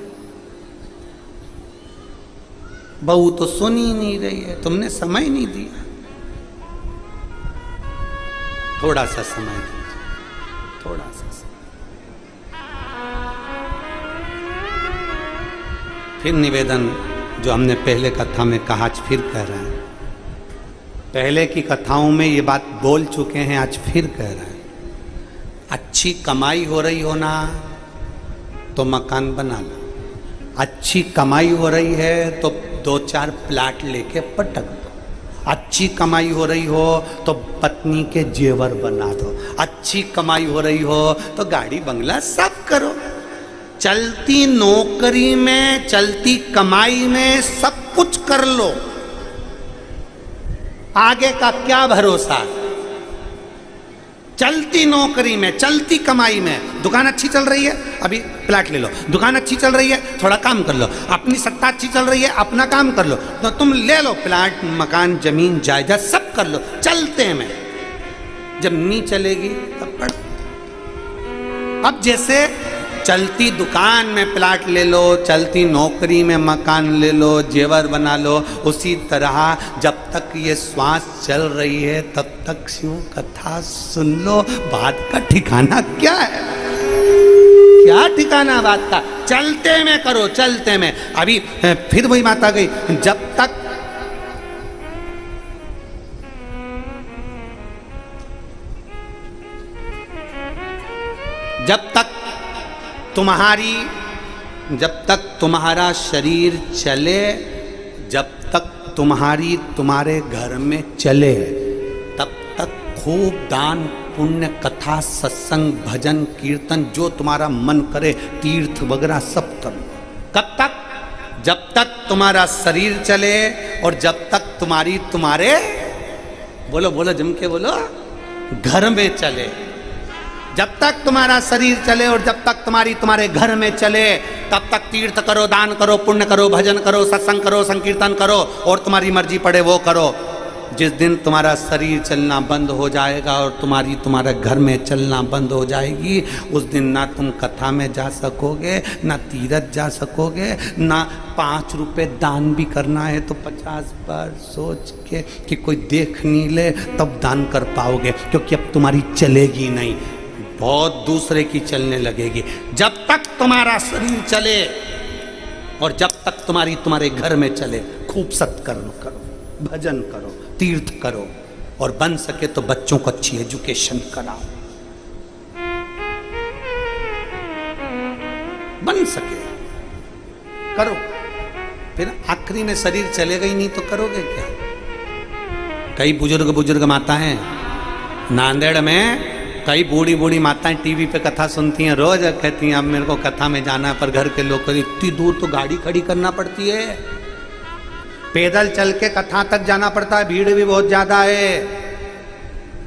बहू तो सुनी नहीं रही है, तुमने समय नहीं दिया। थोड़ा सा समय दीजिए, थोड़ा सा समय। फिर निवेदन जो हमने पहले कथा में कहा, आज फिर कह रहे हैं। पहले की कथाओं में ये बात बोल चुके हैं, आज फिर कह रहे हैं। अच्छी कमाई हो रही हो ना तो मकान बना लो, अच्छी कमाई हो रही है तो 2-4 प्लाट लेके पटक दो, अच्छी कमाई हो रही हो तो पत्नी के जेवर बना दो, अच्छी कमाई हो रही हो तो गाड़ी बंगला सब करो। चलती नौकरी में, चलती कमाई में सब कुछ कर लो, आगे का क्या भरोसा। चलती नौकरी में, चलती कमाई में, दुकान अच्छी चल रही है अभी प्लाट ले लो, दुकान अच्छी चल रही है थोड़ा काम कर लो, अपनी सत्ता अच्छी चल रही है अपना काम कर लो, तो तुम ले लो प्लाट, मकान, जमीन, जायदाद सब कर लो चलते में। जब नहीं चलेगी तब पढ़ो। अब जैसे चलती दुकान में प्लाट ले लो, चलती नौकरी में मकान ले लो, जेवर बना लो, उसी तरह जब तक ये श्वास चल रही है तब तक शिव कथा सुन लो। बात का ठिकाना क्या है? क्या ठिकाना बात का? चलते में करो, चलते में। अभी फिर वही बात आ गई, जब तक तुम्हारा शरीर चले, जब तक तुम्हारे घर में चले, तब तक खूब दान पुण्य, कथा, सत्संग, भजन, कीर्तन, जो तुम्हारा मन करे, तीर्थ वगैरह सब करो। कब तक? जब तक तुम्हारा शरीर चले और जब तक तुम्हारे बोलो बोलो जम के बोलो, घर में चले। जब तक तुम्हारा शरीर चले और जब तक तुम्हारे घर में चले, तब तक तीर्थ करो, दान करो, पुण्य करो, भजन करो, सत्संग करो, संकीर्तन करो और तुम्हारी मर्जी पड़े वो करो। जिस दिन तुम्हारा शरीर चलना बंद हो जाएगा और तुम्हारे घर में चलना बंद हो जाएगी, उस दिन ना तुम कथा में जा सकोगे, ना तीर्थ जा सकोगे, ना 5 रुपए दान भी करना है तो 50 बार सोच के कि कोई देख नहीं ले तब दान कर पाओगे, क्योंकि अब तुम्हारी चलेगी नहीं, बहुत दूसरे की चलने लगेगी। जब तक तुम्हारा शरीर चले और जब तक तुम्हारे घर में चले, खूब सत्कर्म करो, भजन करो, तीर्थ करो और बन सके तो बच्चों को अच्छी एजुकेशन कराओ, बन सके करो। फिर आखिरी में शरीर चलेगा ही नहीं तो करोगे क्या? कई बुजुर्ग माताएं नांदेड़ में, कई बूढ़ी माताएं टीवी पे कथा सुनती हैं, रोज कहती हैं अब मेरे को कथा में जाना है, पर घर के लोग कहते इतनी दूर तो गाड़ी खड़ी करना पड़ती है, पैदल चल के कथा तक जाना पड़ता है, भीड़ भी बहुत ज्यादा है।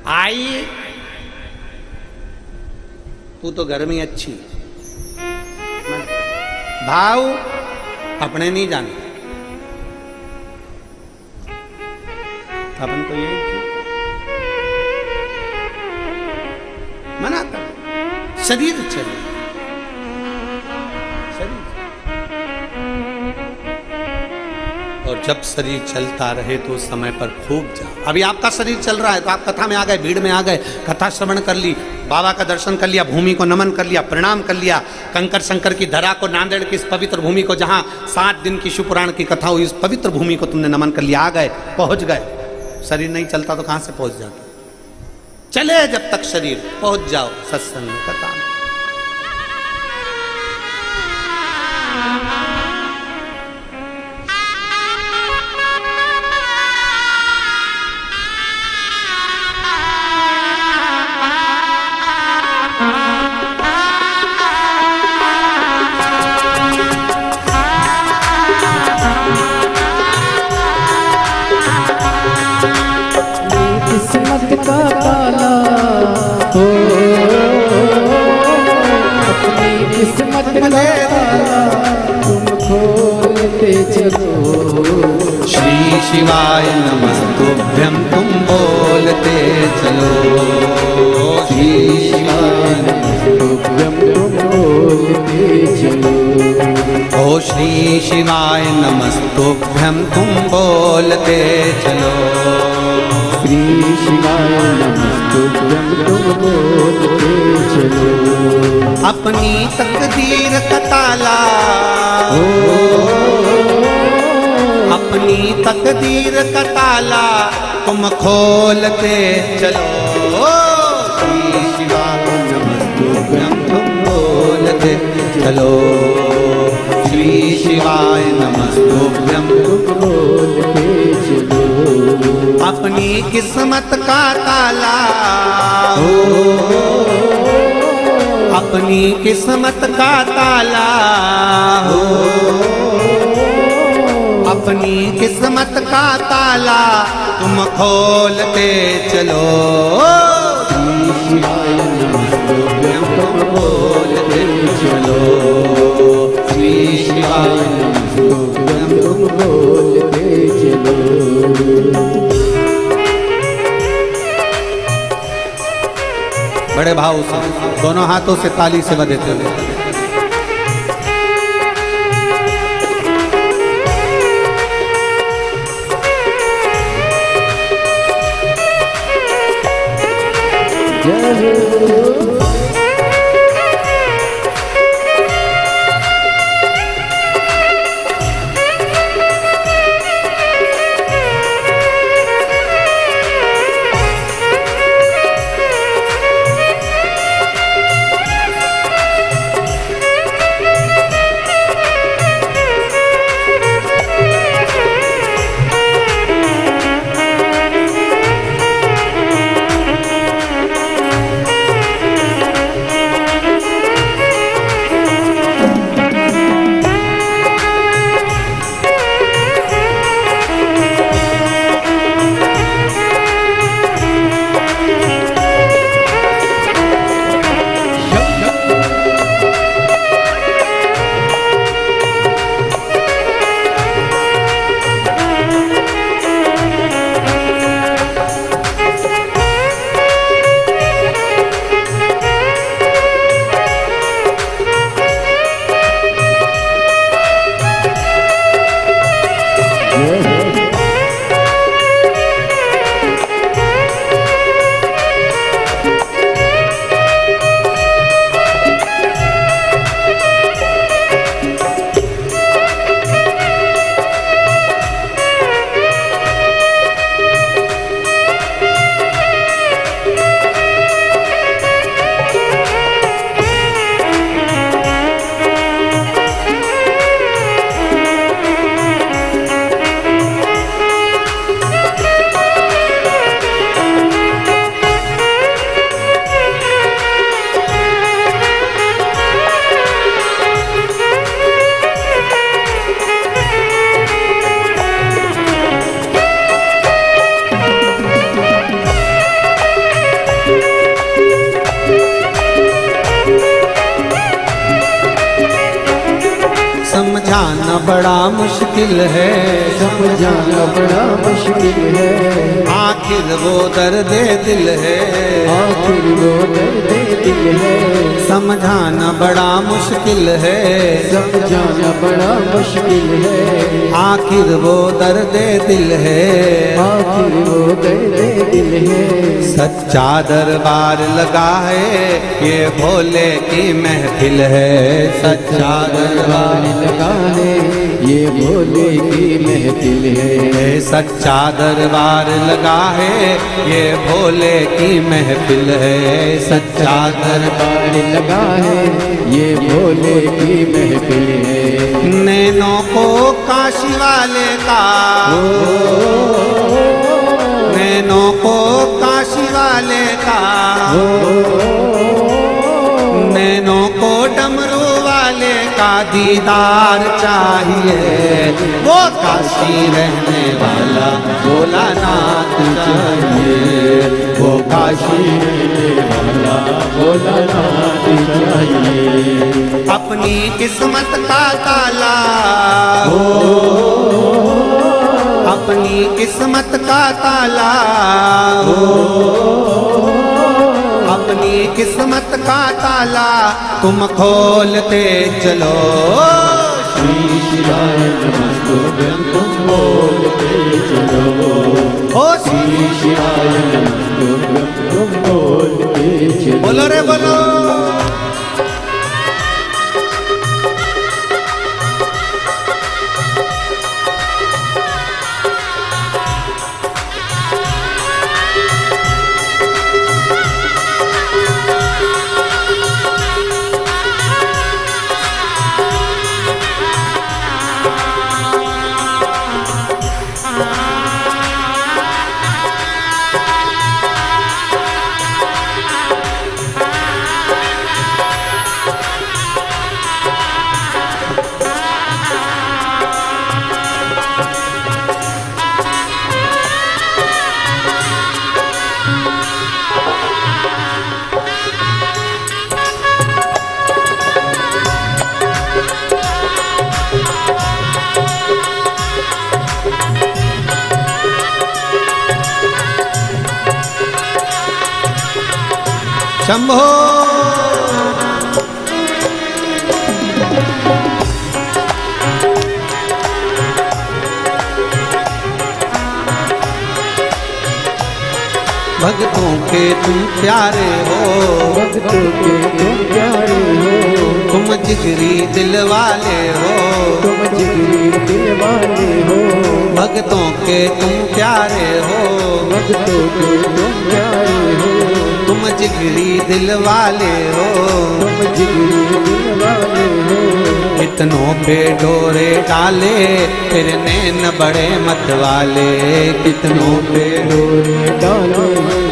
आई तू तो घर में अच्छी, भाव अपने नहीं जाने, अपन तो ये मना कर, शरीर चले, शरीर। और जब शरीर चलता रहे तो उस समय पर खूब जाओ। अभी आपका शरीर चल रहा है तो आप कथा में आ गए, भीड़ में आ गए, कथा श्रवण कर ली, बाबा का दर्शन कर लिया, भूमि को नमन कर लिया, प्रणाम कर लिया, कंकर शंकर की धरा को, नांदेड़ की इस पवित्र भूमि को, जहां 7 दिन की शिवपुराण की कथा हुई, इस पवित्र भूमि को तुमने नमन कर लिया, आ गए, पहुंच गए। शरीर नहीं चलता तो कहां से पहुंच जाते? चले जब तक शरीर, पहुंच जाओ सत्संग में, कथा में। किस्मत का ताला हो, अपनी किस्मत का ताला तुम खोलते चलो। श्री शिवाय नमस्तुभ्यं तुम बोलते चलो, श्री शिवाय नमस्तुभ्यं तुम बोलते चलो। ओ श्री शिवाय नमस्तुभ्यं तुम बोलते चलो, श्री शिवाय नमस्तुभ्यं तुम बोलते चलो। अपनी तकदीर का ताला हो, अपनी तकदीर का ताला तुम खोलते चलो, श्री शिवाय नमस्तुभ्यं तुम बोलते चलो, श्री शिवाय नमस्तुभ्यं तुम बोलते चलो। अपनी किस्मत का ताला हो, अपनी किस्मत का ताला हो, अपनी किस्मत का ताला तुम खोलते चलो, श्री शिवाय नमस्तुभ्यं तुम बोलते चलो, श्री शिवाय नमस्तुभ्यं तुम बोलते चलो। बड़े भाव से दोनों हाथों से ताली से बजाते हुए समझाना बड़ा मुश्किल है, समझाना बड़ा मुश्किल है, आखिर वो दर्द दिल है, आखिर वो दर्द दिल है, समझाना बड़ा मुश्किल है, समझाना बड़ा मुश्किल है, आखिर वो दर्द दिल है, आखिर वो दर्द दिल है। सच्चा दरबार लगा है ये भोले की महफिल है, सच्चा दरबार लगा है ये भोले की महफिल है, सच्चा दरबार लगा है ये भोले की महफिल है, सच्चा दरबार लगा है ये भोले की महफिल है। नैनों को काशी वाले का, नैनों को काशी वाले का, नैनों को डमरू वाले का दीदार चाहिए, वो काशी रहने वाला भोलानाथ चाहिए, वो काशी रहने वाला भोलानाथ चाहिए। अपनी किस्मत का ताला, अपनी किस्मत का ताला, अपनी किस्मत का ताला तुम खोलते चलो, श्री शिवाय नमस्तुभ्यं तुम बोलते चलो, ओ श्री शिवाय नमस्तुभ्यं तुम बोलते चलो। बोलो रे बोलो। शंभो भक्तों के तुम प्यारे हो, भक्तों के तुम प्यारे हो, तुम जिगरी दिल वाले हो, तुम जिगरी दिल वाले हो, भक्तों के तुम प्यारे हो, भक्तों के तुम प्यारे हो, तुम जिगरी दिल वाले हो, तुम जिगरी दिल वाले हो। कितनों पे डोरे डाले फिर नैन बड़े मत वाले, कितनों पे डोरे डाले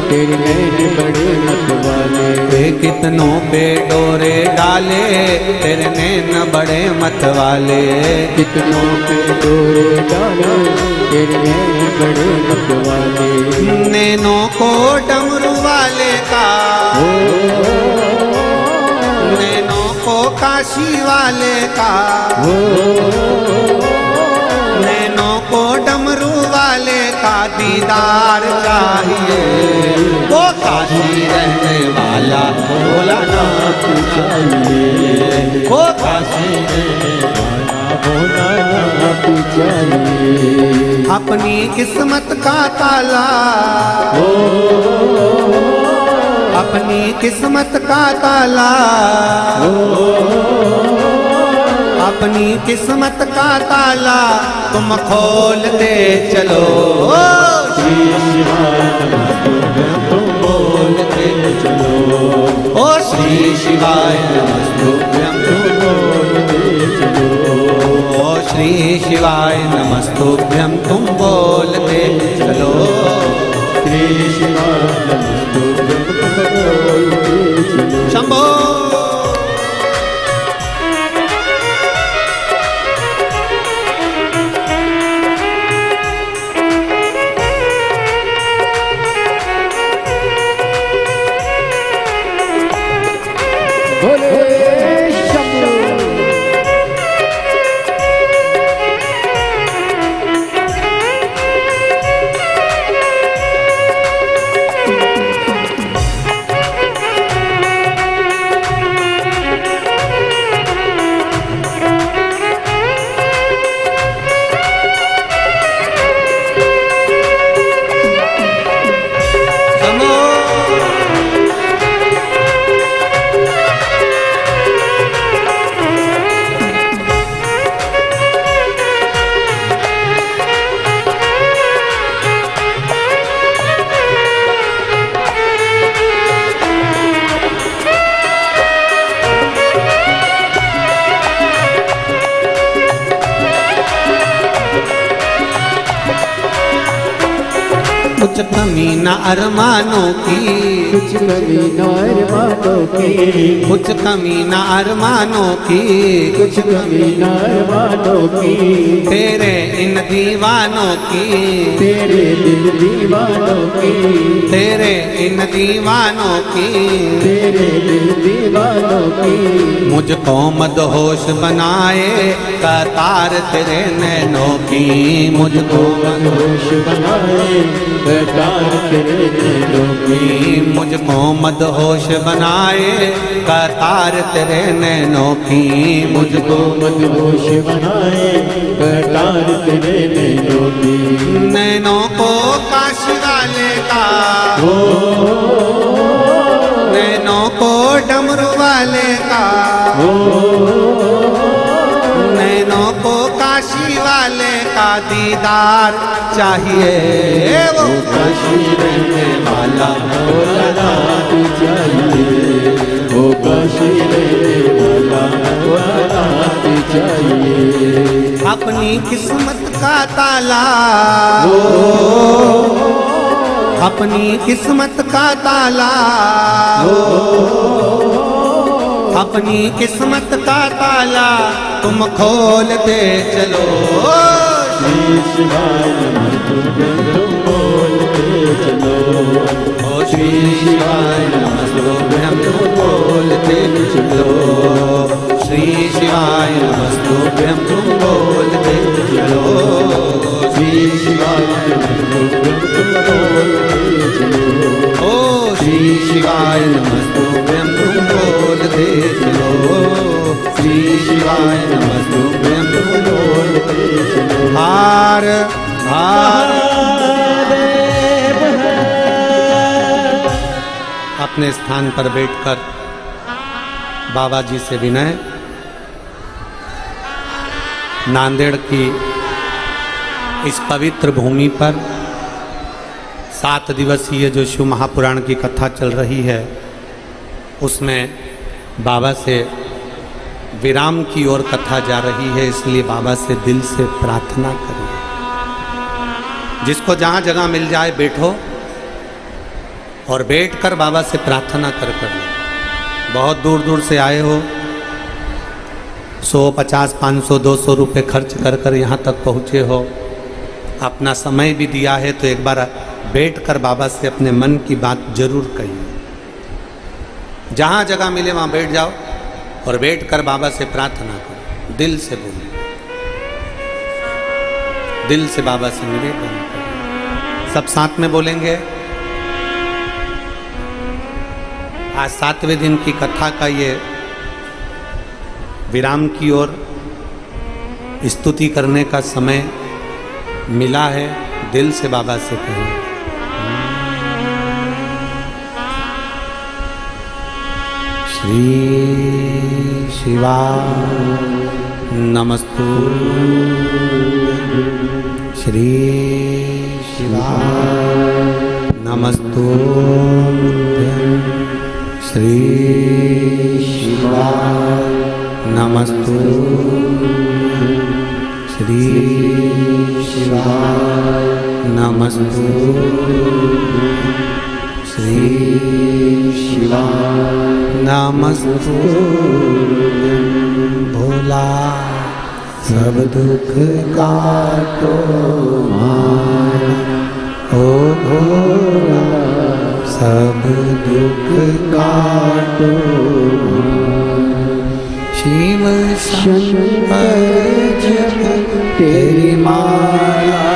तेरे नैन बड़े मत वाले, कितनों पे डोरे डाले तेरे नैन बड़े मत वाले, कितनों पे डोरे डाले तेरे नैन बड़े मत वाले। नैनों को डमरू वाले का, नैनों को काशी वाले का, नैनों को डमरू वाले का दीदार चाहिए, वो काशी रहने वाला भोलानाथ चाहिए, वो काशी रहने वाला भोलानाथ चाहिए। अपनी किस्मत का ताला, अपनी किस्मत का ताला, अपनी किस्मत का ताला तुम खोलते चलो, श्री शिवाय नमस्तुभ्यं तुम बोलते चलो, ओ श्री शिवाय नमस्तुभ्यं तुम बोलते चलो, ओ श्री शिवाय नमस्तुभ्यं तुम बोलते चलो, श्री शिवाय नमस्तुभ्यं तुम बोलते चलो। शंभो बोले शंभो। कुछ कमी न अरमानों की, कुछ कमी न अरमानों की, कुछ कमी न अरमानों की, कुछ कमी न अरमानों की, तेरे इन दीवानों की, तेरे दिल दीवानों की, तेरे इन दीवानों की, तेरे दिल दीवानों की। मुझको मदहोश बनाए कतार तेरे नैनों की, मुझको मदहोश बनाए कतार तेरे नैनों की, मुझको मदहोश बनाए कतार तेरे नैनों की, मुझको मदहोश बनाए कतार तेरे नैनों की। नैनों को काशी वाले का, नैनों को डमरू वाले का, नैनों को काशी वाले का दीदार चाहिए, वो काशी रहने वाला वो रात चाहिए, वो काशी रहने वाला वो रात चाहिए। अपनी किस्मत का ताला, अपनी किस्मत का ताला, अपनी किस्मत का ताला तुम खोल दे चलो, श्री शिवाय नमः तुम बोलते चलो, ओ श्री शिवाय नमस्तुभ्यं तुम बोलते चलो, श्री शिवाय नमस्तुभ्यं तुम बोलते चलो, श्री शिवाय नमस्तुभ्यं तुम बोलते चलो, ओ श्री शिवाय नमस्तुभ्यं तुम बोलते चलो, श्री शिवाय नमस्तुभ्यं तुम बोलते चलो। हार हार अपने स्थान पर बैठकर बाबा जी से विनय, नांदेड़ की इस पवित्र भूमि पर 7 दिवसीय जो शिव महापुराण की कथा चल रही है, उसमें बाबा से विराम की ओर कथा जा रही है, इसलिए बाबा से दिल से प्रार्थना करिए। जिसको जहाँ जगह मिल जाए बैठो और बैठकर बाबा से प्रार्थना कर लो। बहुत दूर दूर से आए हो, 100, 50, 500, 200 रुपये खर्च कर कर यहाँ तक पहुँचे हो, अपना समय भी दिया है, तो एक बार बैठकर बाबा से अपने मन की बात जरूर कहिए। जहाँ जगह मिले वहाँ बैठ जाओ और बैठकर बाबा से प्रार्थना करो, दिल से बोलो, दिल से बाबा से निवेदन करो। सब साथ में बोलेंगे। आज 7वें दिन की कथा का ये विराम की ओर स्तुति करने का समय मिला है। दिल से बाबा से कहें, श्री शिवाय नमस्तु, श्री शिवाय नमस्तु, श्री शिवाय नमस्तु, श्री शिवाय नमस्तु, श्री शिवाय नमस्तु। भोला सब दुख काटो मारा, ओ भोला सब दुख काटो मारा। शिव शंकर जप तेरी माला,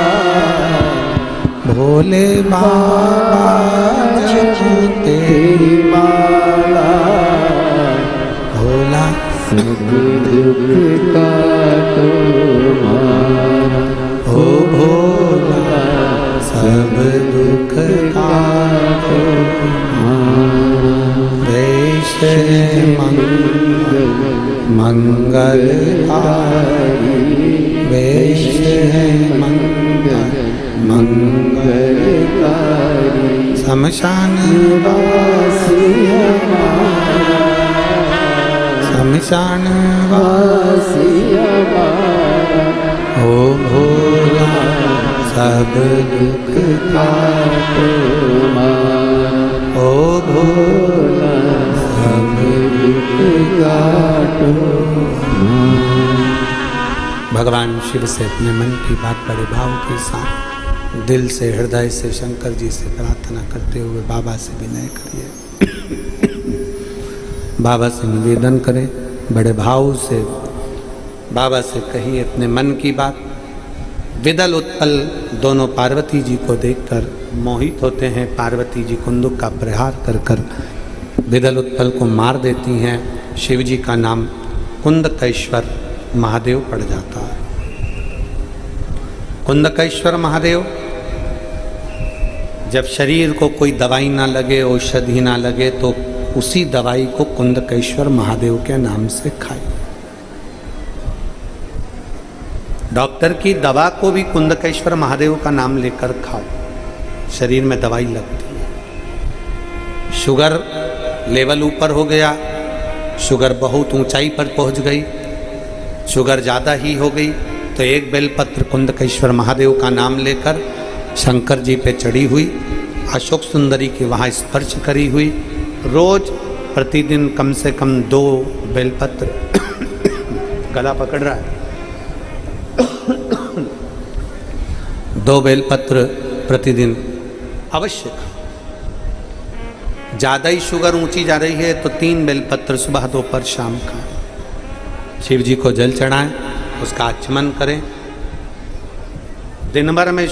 भोले बाबा जप तेरी माला, भोला सब दुख काटो मारा, ओ भोला सब दुख काटो मारा। वैश्य मंगल वैश्य मंगलकारी, शमशान शमशान वासी, ओ भोला सब सब दुख काटो माँ, ओ भोला सब दुख काटो माँ। भगवान शिव से अपने मन की बात बड़े भाव के साथ दिल से हृदय से शंकर जी से प्रार्थना करते हुए बाबा से विनय करिए। बाबा से निवेदन करें, बड़े भाव से बाबा से कहिए अपने मन की बात। विदल उत्पल दोनों पार्वती जी को देखकर मोहित होते हैं। पार्वती जी कुंदुक का प्रहार कर कर विदल उत्पल को मार देती हैं। शिव जी का नाम कुंदकेश्वर महादेव पड़ जाता है। कुंदकेश्वर महादेव, जब शरीर को कोई दवाई ना लगे, औषधि ना लगे, तो उसी दवाई को कुंदकेश्वर महादेव के नाम से खाइए। डॉक्टर की दवा को भी कुंदकेश्वर महादेव का नाम लेकर खाओ, शरीर में दवाई लगती है। शुगर लेवल ऊपर हो गया, शुगर बहुत ऊंचाई पर पहुंच गई, शुगर ज़्यादा ही हो गई, तो एक बेलपत्र कुंदकेश्वर महादेव का नाम लेकर शंकर जी पे चढ़ी हुई, अशोक सुंदरी के वहाँ स्पर्श करी हुई, रोज प्रतिदिन कम से कम 2 बेलपत्र गला पकड़ रहा है 2 बेलपत्र प्रतिदिन अवश्य खाओ। ज़्यादा ही शुगर ऊंची जा रही है तो 3 बेलपत्र सुबह दोपहर शाम खाएं। शिव जी को जल चढ़ाएं, उसका आचमन करें। दिन भर में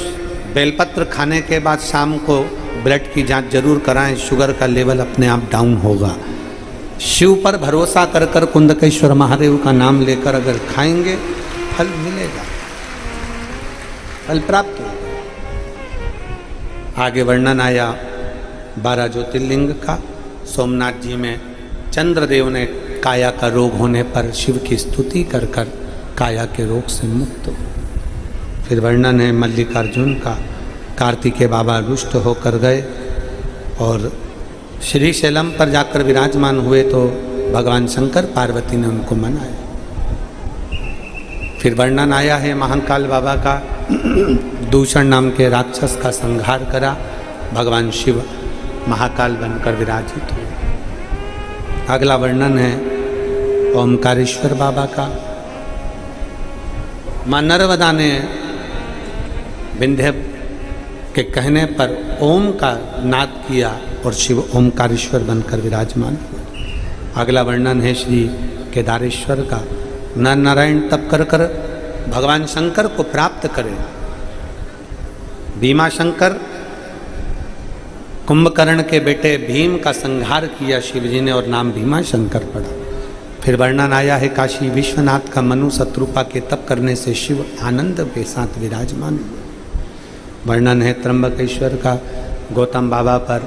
बेलपत्र खाने के बाद शाम को ब्लड की जांच जरूर कराएं, शुगर का लेवल अपने आप डाउन होगा। शिव पर भरोसा कर कर कुंदकेश्वर महादेव का नाम लेकर अगर खाएंगे फल मिलेगा, फल प्राप्त होगा। आगे वर्णन आया 12 ज्योतिर्लिंग का। सोमनाथ जी में चंद्रदेव ने काया का रोग होने पर शिव की स्तुति कर कर काया के रोग से मुक्त हो। फिर वर्णन है मल्लिकार्जुन का। कार्तिकेय बाबा रुष्ट होकर गए और श्री शैलम पर जाकर विराजमान हुए तो भगवान शंकर पार्वती ने उनको मनाया। फिर वर्णन आया है महाकाल बाबा का। दूषण नाम के राक्षस का संहार करा, भगवान शिव महाकाल बनकर विराजित हुए। अगला वर्णन है ओमकारेश्वर बाबा का। मां नर्मदा ने विंध्य के कहने पर ओम का नाद किया और शिव ओमकारेश्वर बनकर विराजमान हुए। अगला वर्णन है श्री केदारेश्वर का। नर नारायण तप कर कर भगवान शंकर को प्राप्त करें। भीमा शंकर कुंभकर्ण के बेटे भीम का संहार किया शिव जी ने और नाम भीमा शंकर पड़ा। फिर वर्णन आया है काशी विश्वनाथ का। मनु शत्रुपा के तप करने से शिव आनंद के साथ विराजमान हुए। वर्णन है त्र्यंबकेश्वर का। गौतम बाबा पर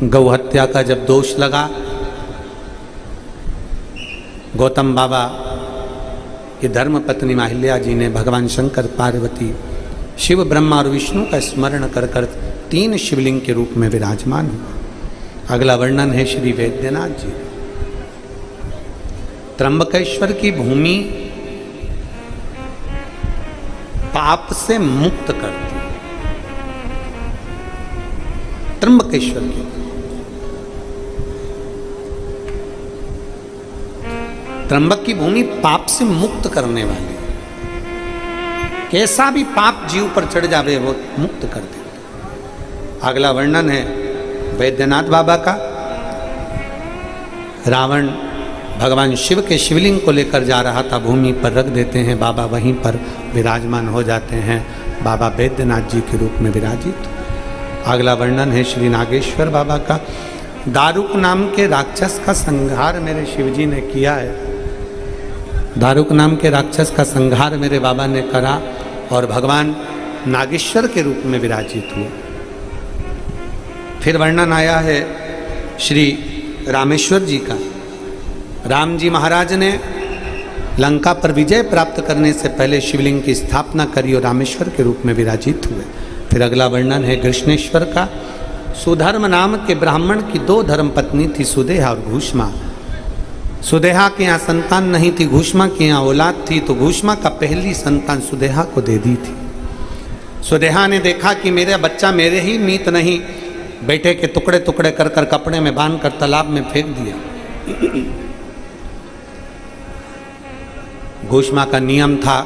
गौ हत्या का जब दोष लगा, गौतम बाबा की धर्म पत्नी माहिल्या जी ने भगवान शंकर पार्वती शिव ब्रह्मा और विष्णु का स्मरण कर कर 3 शिवलिंग के रूप में विराजमान हुआ। अगला वर्णन है श्री वैद्यनाथ जी। त्र्यंबकेश्वर की भूमि पाप से मुक्त करती है। त्र्यंबकेश्वर की त्र्यंबक की भूमि पाप से मुक्त करने वाली है। कैसा भी पाप जीव पर चढ़ जावे वो मुक्त कर देते। अगला वर्णन है वैद्यनाथ बाबा का। रावण भगवान शिव के शिवलिंग को लेकर जा रहा था, भूमि पर रख देते हैं, बाबा वहीं पर विराजमान हो जाते हैं। बाबा वैद्यनाथ जी के रूप में विराजित। अगला वर्णन है श्री नागेश्वर बाबा का। दारुक नाम के राक्षस का संहार मेरे शिव जी ने किया है। दारुक नाम के राक्षस का संहार मेरे बाबा ने करा और भगवान नागेश्वर के रूप में विराजित हुए। फिर वर्णन आया है श्री रामेश्वर जी का। राम जी महाराज ने लंका पर विजय प्राप्त करने से पहले शिवलिंग की स्थापना करी और रामेश्वर के रूप में विराजित हुए। फिर अगला वर्णन है कृष्णेश्वर का। सुधर्म नाम के ब्राह्मण की 2 धर्मपत्नी थी, सुदेहा और घूष्मा। सुदेहा के यहाँ संतान नहीं थी, घूष्मा के यहाँ औलाद थी, तो घूष्मा का पहली संतान सुदेहा को दे दी थी। सुदेहा ने देखा कि मेरा बच्चा मेरे ही मीत नहीं, बेटे के टुकड़े टुकड़े कर कर कपड़े में बांध कर तालाब में फेंक दिया। घोषमा का नियम था,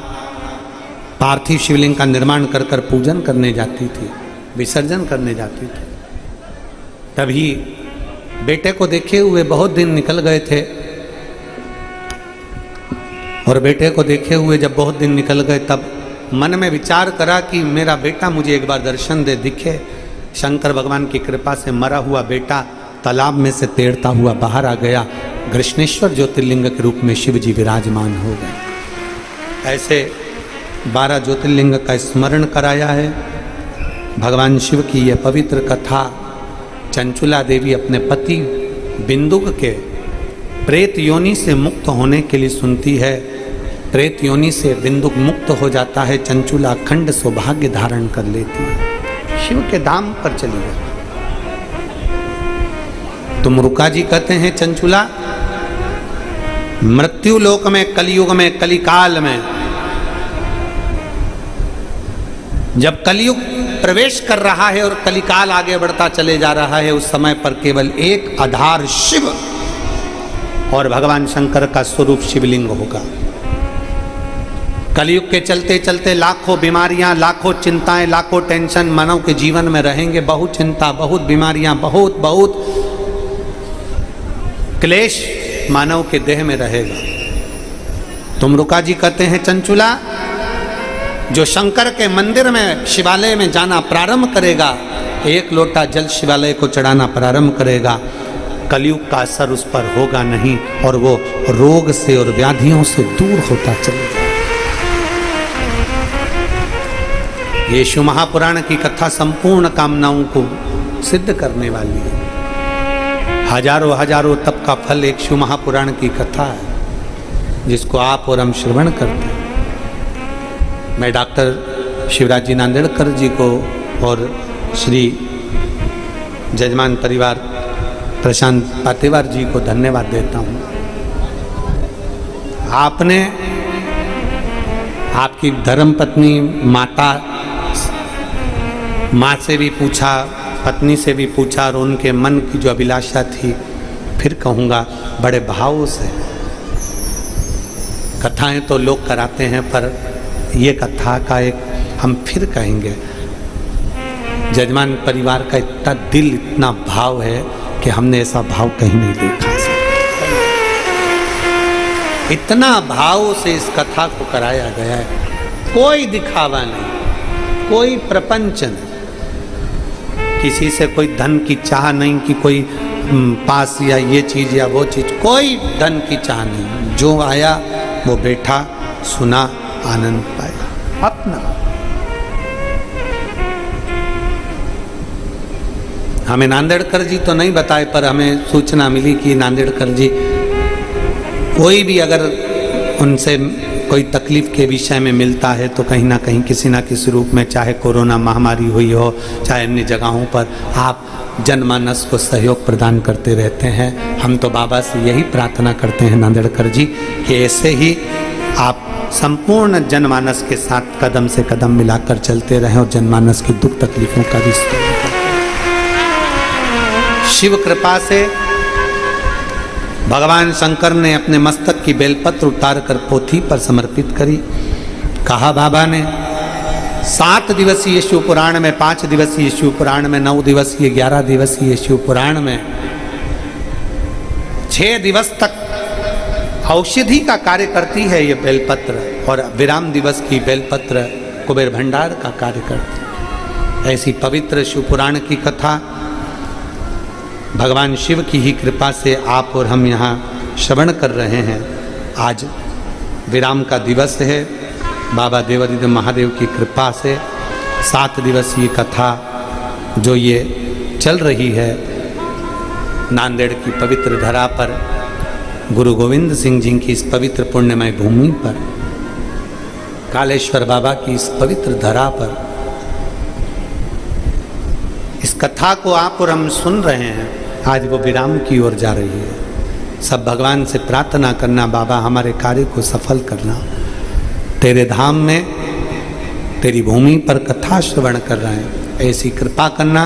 पार्थिव शिवलिंग का निर्माण कर कर पूजन करने जाती थी, विसर्जन करने जाती थी। तभी बेटे को देखे हुए बहुत दिन निकल गए थे, और बेटे को देखे हुए जब बहुत दिन निकल गए तब मन में विचार करा कि मेरा बेटा मुझे एक बार दर्शन दे, दिखे। शंकर भगवान की कृपा से मरा हुआ बेटा तालाब में से तैरता हुआ बाहर आ गया। कृष्णेश्वर ज्योतिर्लिंग के रूप में शिव जी विराजमान हो गए। ऐसे 12 ज्योतिर्लिंग का स्मरण कराया है। भगवान शिव की यह पवित्र कथा चंचुला देवी अपने पति बिंदुक के प्रेत योनि से मुक्त होने के लिए सुनती है। प्रेत योनि से बिंदुक मुक्त हो जाता है, चंचुला अखंड सौभाग्य धारण कर लेती है, शिव के धाम पर चली गई। तो मुरुका जी कहते हैं, चंचुला मृत्यु लोक में, कलयुग में, कलिकाल में जब कलयुग प्रवेश कर रहा है और कलिकाल आगे बढ़ता चले जा रहा है, उस समय पर केवल एक आधार शिव और भगवान शंकर का स्वरूप शिवलिंग होगा। कलयुग के चलते चलते लाखों बीमारियां, लाखों चिंताएं, लाखों टेंशन मानव के जीवन में रहेंगे। बहुत चिंता, बहुत बीमारियां, बहुत बहुत क्लेश मानव के देह में रहेगा। तो मुरुका जी कहते हैं, चंचुला जो शंकर के मंदिर में, शिवालय में जाना प्रारंभ करेगा, एक लोटा जल शिवालय को चढ़ाना प्रारंभ करेगा, कलयुग का असर उस पर होगा नहीं और वो रोग से और व्याधियों से दूर होता चलेगा। ये शिव महापुराण की कथा संपूर्ण कामनाओं को सिद्ध करने वाली है। हजारों हजारों तप का फल एक शिव महापुराण की कथा है, जिसको आप और हम श्रवण करते हैं। मैं डॉक्टर शिवराज जी नांदेड़कर जी को और श्री जजमान परिवार प्रशांत पातेवार जी को धन्यवाद देता हूँ। आपने आपकी धर्मपत्नी माँ से भी पूछा, पत्नी से भी पूछा, और उनके मन की जो अभिलाषा थी, फिर कहूँगा बड़े भाव से। कथाएं तो लोग कराते हैं, पर ये कथा का एक हम फिर कहेंगे, जजमान परिवार का इतना दिल, इतना भाव है कि हमने ऐसा भाव कहीं नहीं देखा। इतना भाव से इस कथा को कराया गया है। कोई दिखावा नहीं, कोई प्रपंच नहीं, किसी से कोई धन की चाह नहीं कि कोई पास या ये चीज़ या वो चीज़, कोई धन की चाह नहीं। जो आया वो बैठा, सुना, आनंद पाया अपना। हमें नांदेड़कर जी तो नहीं बताए, पर हमें सूचना मिली कि नांदेड़कर जी कोई भी अगर उनसे कोई तकलीफ के विषय में मिलता है तो कहीं ना कहीं किसी ना किसी रूप में, चाहे कोरोना महामारी हुई हो, चाहे अन्य जगहों पर, आप जनमानस को सहयोग प्रदान करते रहते हैं। हम तो बाबा से यही प्रार्थना करते हैं नांदेड़कर जी कि ऐसे ही आप संपूर्ण जनमानस के साथ कदम से कदम मिलाकर चलते रहें और जनमानस की दुख तकलीफों का भी शिव कृपा से भगवान शंकर ने अपने मस्तक की बेलपत्र उतार कर पोथी पर समर्पित करी। कहा बाबा ने 7 दिवसीय शिव पुराण में, 5 दिवसीय शिव पुराण में, 9 दिवसीय, 11 दिवसीय शिव पुराण में 6 दिवस तक औषधि का कार्य करती है ये बेलपत्र, और विराम दिवस की बेलपत्र कुबेर भंडार का कार्य करती है। ऐसी पवित्र शिव पुराण की कथा भगवान शिव की ही कृपा से आप और हम यहाँ श्रवण कर रहे हैं। आज विराम का दिवस है। बाबा देवादिदेव महादेव की कृपा से 7 दिवसीय कथा जो ये चल रही है नांदेड़ की पवित्र धरा पर, गुरु गोविंद सिंह जी की इस पवित्र पुण्यमय भूमि पर, कालेश्वर बाबा की इस पवित्र धरा पर, इस कथा को आप और हम सुन रहे हैं। आज वो विराम की ओर जा रही है। सब भगवान से प्रार्थना करना, बाबा हमारे कार्य को सफल करना, तेरे धाम में तेरी भूमि पर कथा श्रवण कर रहे हैं, ऐसी कृपा करना,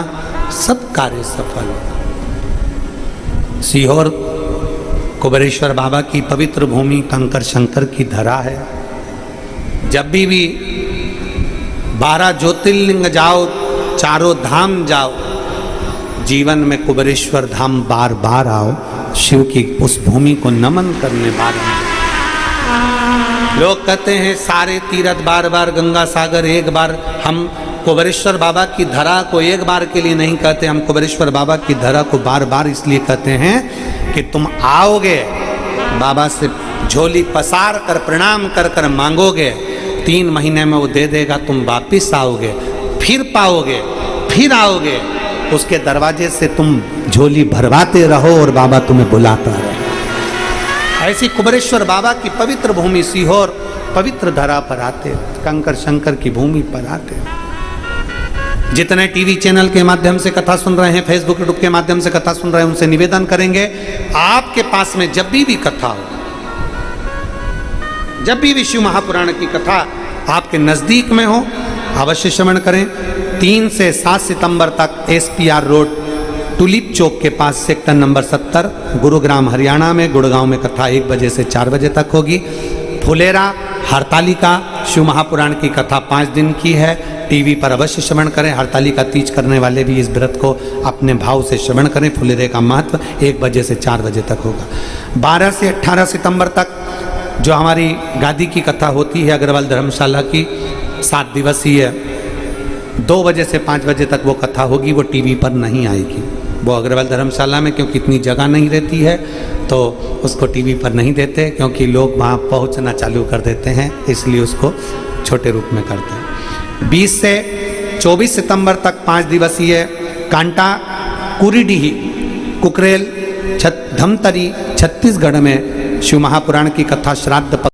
सब कार्य सफल। सीहोर कुबेरेश्वर बाबा की पवित्र भूमि कंकर शंकर की धरा है। जब भी 12 ज्योतिर्लिंग जाओ, चारों धाम जाओ, जीवन में कुबेरेश्वर धाम बार बार आओ, शिव की उस भूमि को नमन करने बार आओ। लोग कहते हैं सारे तीर्थ बार बार, गंगा सागर एक बार। हम कुबेरेश्वर बाबा की धरा को एक बार के लिए नहीं कहते, हम कुबेरेश्वर बाबा की धरा को बार बार इसलिए कहते हैं कि तुम आओगे, बाबा से झोली पसार कर प्रणाम कर कर मांगोगे, 3 महीने में वो दे देगा, तुम वापिस आओगे, फिर पाओगे, फिर आओगे, उसके दरवाजे से तुम झोली भरवाते रहो और बाबा तुम्हें बुलाता रहे। ऐसी कुबेरेश्वर बाबा की पवित्र भूमि सीहोर पवित्र धरा पर आते, कंकर शंकर की भूमि पर आते। जितने टीवी चैनल के माध्यम से कथा सुन रहे हैं, फेसबुक यूट्यूब के माध्यम से कथा सुन रहे हैं, उनसे निवेदन करेंगे, आपके पास में जब भी कथा हो, जब भी शिव महापुराण की कथा आपके नजदीक में हो, अवश्य श्रवण करें। 3 से 7 सितंबर तक SPR रोड टुलिप चौक के पास सेक्टर नंबर 70 गुरुग्राम हरियाणा में, गुड़गांव में कथा 1 बजे से 4 बजे तक होगी। फुलेरा हरतालिका शिव महापुराण की कथा 5 दिन की है, टीवी पर अवश्य श्रवण करें। हरतालिका तीज करने वाले भी इस व्रत को अपने भाव से श्रवण करें। फुलेरे का महत्व 1 बजे से 4 बजे तक होगा। 12 से 18 सितंबर तक जो हमारी गादी की कथा होती है अग्रवाल धर्मशाला की, 7 दिवसीय, 2 बजे से 5 बजे तक वो कथा होगी। वो टीवी पर नहीं आएगी, वो अग्रवाल धर्मशाला में, क्योंकि इतनी जगह नहीं रहती है तो उसको टीवी पर नहीं देते, क्योंकि लोग वहाँ पहुँचना चालू कर देते हैं, इसलिए उसको छोटे रूप में करते हैं। 20 से 24 सितंबर तक 5 दिवसीय कांटा कुरीडीही कुकरेल धमतरी छत्तीसगढ़ में शिव महापुराण की कथा श्राद्ध